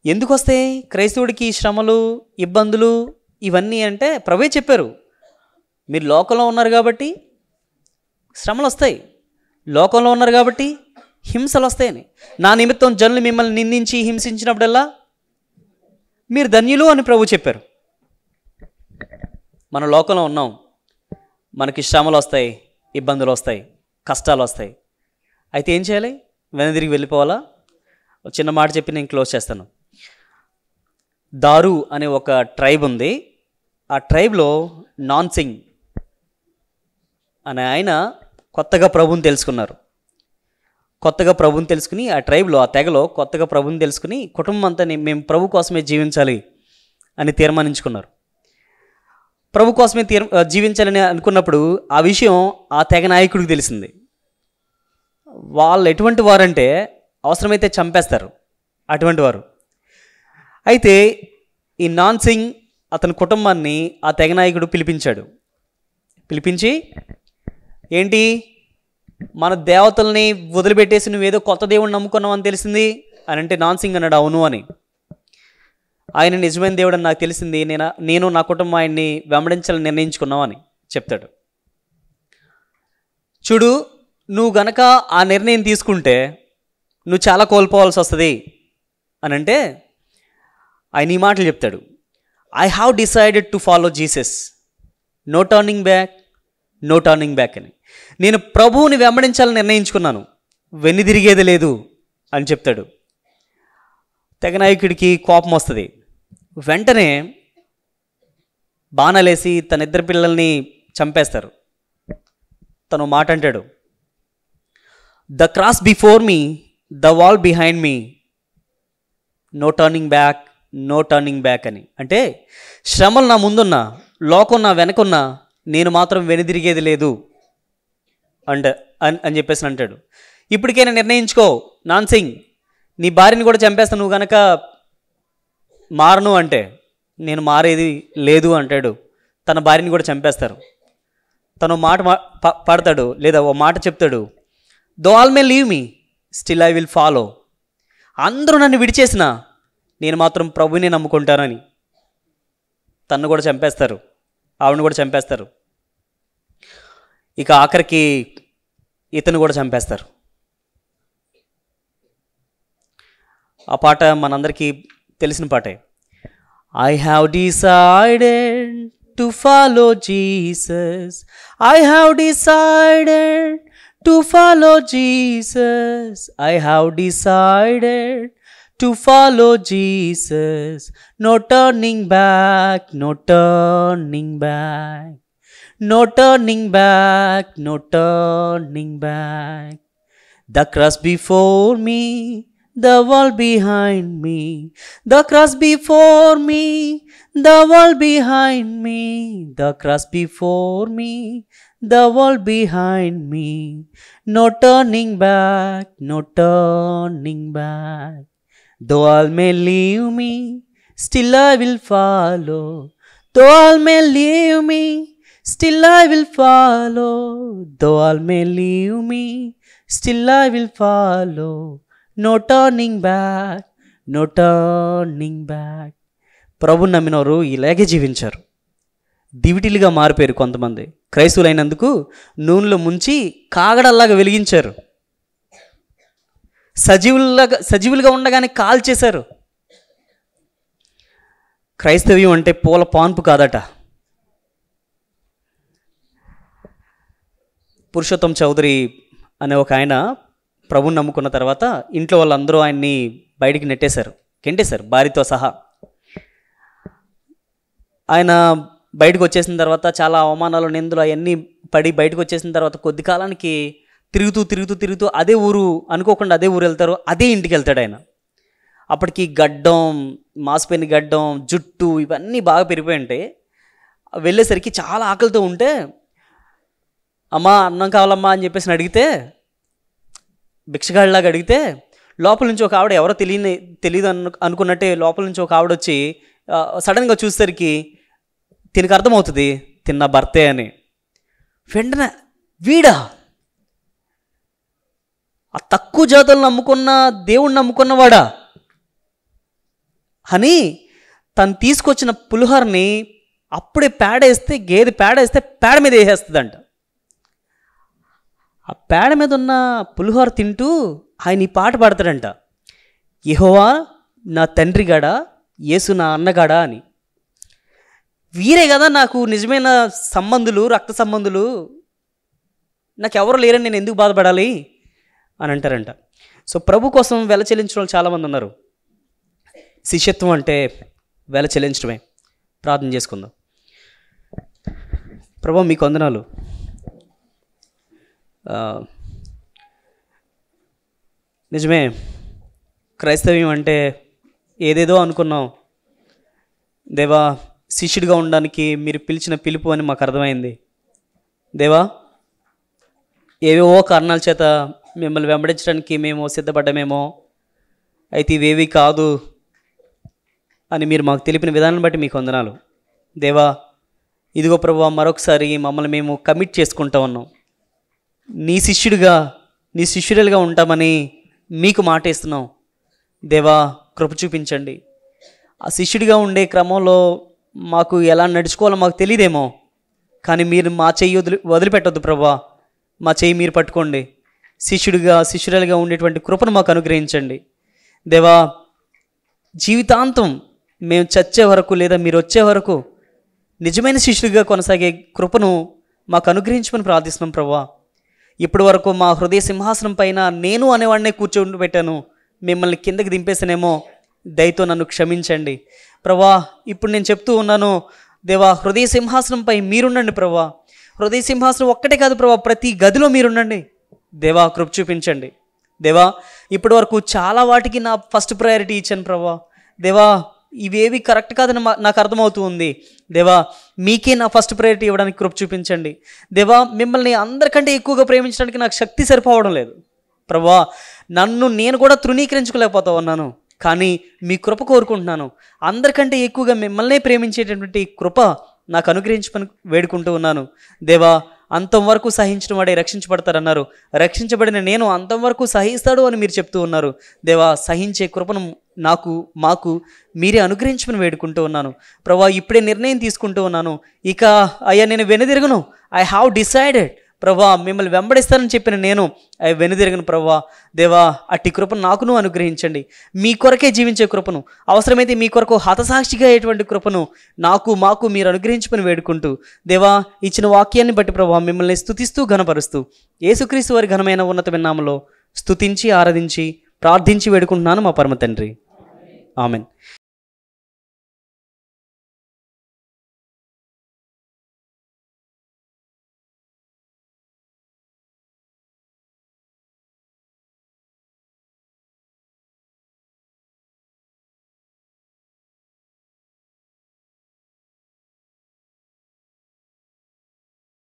ఎందుకు వస్తాయి క్రైస్తవుడికి శ్రమలు, ఇబ్బందులు ఇవన్నీ అంటే ప్రభువే చెప్పారు, మీరు లోకంలో ఉన్నారు కాబట్టి శ్రమలు వస్తాయి, లోకంలో ఉన్నారు కాబట్టి హింసలు వస్తాయని. నా నిమిత్తం జనులు మిమ్మల్ని నిందించి హింసించినప్పుడల్లా మీరు ధన్యులు అని ప్రభు చెప్పారు. మన లోకంలో ఉన్నాం, మనకి శ్రమలు వస్తాయి, ఇబ్బందులు వస్తాయి, కష్టాలు వస్తాయి. అయితే ఏం చేయాలి? వెనదిరిగి వెళ్ళిపోవాలా? చిన్న మాట చెప్పి నేను క్లోజ్ చేస్తాను. దారు అనే ఒక ట్రైబ్ ఉంది. ఆ ట్రైబ్లో నాన్సింగ్ అనే ఆయన కొత్తగా ప్రభువుని తెలుసుకున్నారు. కొత్తగా ప్రభువుని తెలుసుకుని ఆ ట్రైబ్లో, ఆ తెగలో కొత్తగా ప్రభువుని తెలుసుకుని కుటుంబం అంతా మేము ప్రభు కోసమే జీవించాలి అని తీర్మానించుకున్నారు. ప్రభు కోసమే జీవించాలని అనుకున్నప్పుడు ఆ విషయం ఆ తెగ నాయకుడికి తెలిసింది. వాళ్ళు ఎటువంటి వారంటే అవసరమైతే చంపేస్తారు అటువంటి వారు. అయితే ఈ నాన్సింగ్ అతని కుటుంబాన్ని ఆ తెగ నాయకుడు పిలిపించాడు. పిలిపించి, ఏంటి మన దేవతల్ని వదిలిపెట్టేసి నువ్వేదో కొత్త దేవుడిని నమ్ముకున్నావు అని తెలిసింది అని అంటే నాన్సింగ్ అన్నాడు అవును అని. ఆయన నిజమైన దేవుడు అని నాకు తెలిసింది, నేను నా కుటుంబం ఆయన్ని వెంబడించాలని నిర్ణయించుకున్నావు అని చెప్తాడు. చూడు, నువ్వు గనక ఆ నిర్ణయం తీసుకుంటే నువ్వు చాలా కోల్పోవాల్సి వస్తుంది అని అంటే ఆయన ఈ మాటలు చెప్తాడు. I have decided to follow Jesus, no turning back, no turning back అని. నేను ప్రభువుని వెంబడించాలని నిర్ణయించుకున్నాను, వెన్నుదిరిగేది లేదు అని చెప్తాడు. తెగనాయకుడికి కోపం వస్తుంది. వెంటనే బాణాలేసి తన ఇద్దరు పిల్లల్ని చంపేస్తారు. తను మాట అంటాడు, the cross before me, the wall behind me, no turning back, no turning back అని. అంటే శ్రమలు నా ముందున్నా, లోకం నా వెనకున్నా, నేను మాత్రం వెనుదిరిగేది లేదు అని చెప్పేసి అంటాడు. ఇప్పటికైనా నిర్ణయించుకో నాన్సింగ్, నీ భార్యని కూడా చంపేస్తా నువ్వు గనక మారను అంటే. నేను మారేది లేదు అంటాడు. తన భార్యని కూడా చంపేస్తారు. తను మాట పాడతాడు, లేదా ఓ మాట చెప్తాడు, though all may leave me, still I will follow. అందరూ నన్ను విడిచేసిన నేను మాత్రం ప్రభుని నమ్ముకుంటానని. తన్ను కూడా చంపేస్తారు, ఆవిడని కూడా చంపేస్తారు. ఇక ఆఖరికి ఇతను కూడా చంపేస్తారు. ఆ పాట మనందరికీ తెలిసిన పాటే. I have decided to follow Jesus. I have decided to follow Jesus. I have decided to follow Jesus. No turning back, no turning back. No turning back, no turning back. The cross before me, the world behind me. The cross before me, the world behind me. The cross before me, the world behind me. No turning back, no turning back. Though all may leave me, still I will follow. Though all may leave me, still I will follow. Though all may leave me, still I will follow. No turning back, no turning back. ప్రభు నమ్మినవారు ఇలాగే జీవించారు. దివిటీలుగా మారిపోయారు. కొంతమంది క్రైస్తవులైనందుకు నూనెలో ముంచి కాగడల్లాగా వెలిగించారు. సజీవులుగా ఉండగానే కాల్చేశారు. క్రైస్తవ్యం అంటే పూల పాన్పు కాదట. పురుషోత్తం చౌదరి అనే ఒక ఆయన ప్రభుని నమ్ముకున్న తర్వాత ఇంట్లో వాళ్ళందరూ ఆయన్ని బయటికి నెట్టేశారు, గెంటేశారు, భార్యతో సహా. ఆయన బయటకు వచ్చేసిన తర్వాత చాలా అవమానాలు, నిందలు అవన్నీ పడి బయటకు వచ్చేసిన తర్వాత కొద్ది కాలానికి తిరుగుతూ అదే ఊరు అనుకోకుండా అదే ఊరు వెళ్తారు, అదే ఇంటికి వెళ్తాడు ఆయన. అప్పటికి గడ్డం, మాసిపోయిన గడ్డం, జుట్టు ఇవన్నీ బాగా పెరిగిపోయి ఉంటాయి. వెళ్ళేసరికి చాలా ఆకలితో ఉంటే, అమ్మా అన్నం కావాలమ్మా అని చెప్పేసి అడిగితే, భిక్షగాడిలాగా అడిగితే, లోపల నుంచి ఒక ఆవిడ, ఎవరో తెలియదు అనుకున్నట్టే లోపల నుంచి ఒక ఆవిడ వచ్చి సడన్గా చూసేసరికి తినకు అర్థమవుతుంది తిన్న భర్తే అని. వెంటనే వీడా, ఆ తక్కువ జాతులను నమ్ముకున్న దేవుణ్ణి నమ్ముకున్నవాడా అని తను తీసుకొచ్చిన పులిహోరని అప్పుడే పేడేస్తే, గేదె పేడేస్తే పేడ మీద వేసేస్తుందంట. ఆ పేడ మీద ఉన్న పులిహోర తింటూ ఆయన ఈ పాట పాడతాడంట, యెహోవా నా తండ్రి గాడా, యేసు నా అన్నగాడా అని. వీరే కదా నాకు నిజమైన సంబంధులు, రక్త సంబంధులు, నాకు ఎవరు లేరని నేను ఎందుకు బాధపడాలి అని అంటారంట. సో ప్రభు కోసం వెల చెల్లించిన వాళ్ళు చాలామంది ఉన్నారు. శిష్యత్వం అంటే వెల చెల్లించడమే. ప్రార్థన చేసుకుందాం. ప్రభు మీకు వందనాలు. నిజమే, క్రైస్తవ్యం అంటే ఏదేదో అనుకున్నాం. దేవా, శిష్యుడిగా ఉండడానికి మీరు పిలిచిన పిలుపు అని మాకు అర్థమైంది. దేవా, ఏవేవో కారణాల చేత మిమ్మల్ని వెంబడించడానికి మేము సిద్ధపడ్డామేమో, అయితే ఇవేవి కాదు అని మీరు మాకు తెలిపిన విధానం బట్టి మీకు వందనాలు. దేవా, ఇదిగో ప్రభువా, మరొకసారి మమ్మల్ని మేము కమిట్ చేసుకుంటా ఉన్నాం. నీ శిష్యుడిగా ఉంటామని మీకు మాట ఇస్తున్నాం. దేవా, కృప చూపించండి. ఆ శిష్యుడిగా ఉండే క్రమంలో మాకు ఎలా నడుచుకోవాలో మాకు తెలియదేమో, కానీ మీరు మా చెయ్యి వదిలిపెట్టొద్దు ప్రభా. మా చెయ్యి మీరు పట్టుకోండి. శిష్యురాలుగా ఉండేటువంటి కృపను మాకు అనుగ్రహించండి దేవా. జీవితాంతం మేము చచ్చే వరకు లేదా మీరు వచ్చే వరకు నిజమైన శిష్యుడిగా కొనసాగే కృపను మాకు అనుగ్రహించమని ప్రార్థిస్తున్నాం ప్రభా. ఇప్పటి వరకు మా హృదయ సింహాసనం పైన నేను అనేవాడినే కూర్చొని పెట్టాను, మిమ్మల్ని కిందకి దింపేసానేమో, దయతో నన్ను క్షమించండి ప్రభా. ఇప్పుడు నేను చెప్తూ ఉన్నాను దేవా, హృదయ సింహాసనంపై మీరుండండి ప్రభా. హృదయ సింహాసనం ఒక్కటే కాదు ప్రభా, ప్రతి గదిలో మీరుండండి దేవా. కృప చూపించండి దేవా. ఇప్పటి వరకు చాలా వాటికి నా ఫస్ట్ ప్రయారిటీ ఇచ్చాను ప్రభా. దేవా, ఇవేవి కరెక్ట్ కాదని నాకు అర్థమవుతూ ఉంది దేవా. మీకే నా ఫస్ట్ ప్రయారిటీ ఇవ్వడానికి కృప చూపించండి దేవా. మిమ్మల్ని అందరికంటే ఎక్కువగా ప్రేమించడానికి నాకు శక్తి సరిపోవడం లేదు ప్రభా. నన్ను నేను కూడా తృణీకరించుకోలేకపోతా ఉన్నాను, కానీ మీ కృప కోరుకుంటున్నాను. అందరికంటే ఎక్కువగా మిమ్మల్నే ప్రేమించేటటువంటి కృప నాకు అనుగ్రహించమని వేడుకుంటూ ఉన్నాను దేవా. అంతం వరకు సహించిన వాడే రక్షించబడతారన్నారు. రక్షించబడిన నేను అంతం వరకు సహిస్తాడు అని మీరు చెప్తూ ఉన్నారు దేవా. సహించే కృపను మాకు మీరే అనుగ్రహించమని వేడుకుంటూ ఉన్నాను ప్రభా. ఇప్పుడే నిర్ణయం తీసుకుంటూ ఉన్నాను, ఇక అయ్యా నేను వెనుదిరగను. ఐ హ్యావ్ డిసైడెడ్ ప్రభా, మిమ్మల్ని వెంబడిస్తానని చెప్పిన నేను వెనుదిరగను ప్రభా. దేవా, అట్టి కృపను నాకును అనుగ్రహించండి. మీ కొరకే జీవించే కృపను, అవసరమైతే మీ కొరకు హతసాక్షిగా అయ్యేటువంటి కృపను మాకు మీరు అనుగ్రహించమని వేడుకుంటూ దేవా, ఇచ్చిన వాక్యాన్ని బట్టి ప్రభా మిమ్మల్ని స్తుతిస్తూ ఘనపరుస్తూ యేసుక్రీస్తు వారి ఘనమైన ఉన్నతమైన నామములో స్తుతించి ఆరాధించి ప్రార్థించి వేడుకుంటున్నాను మా పరమ తండ్రి. ఆమెన్.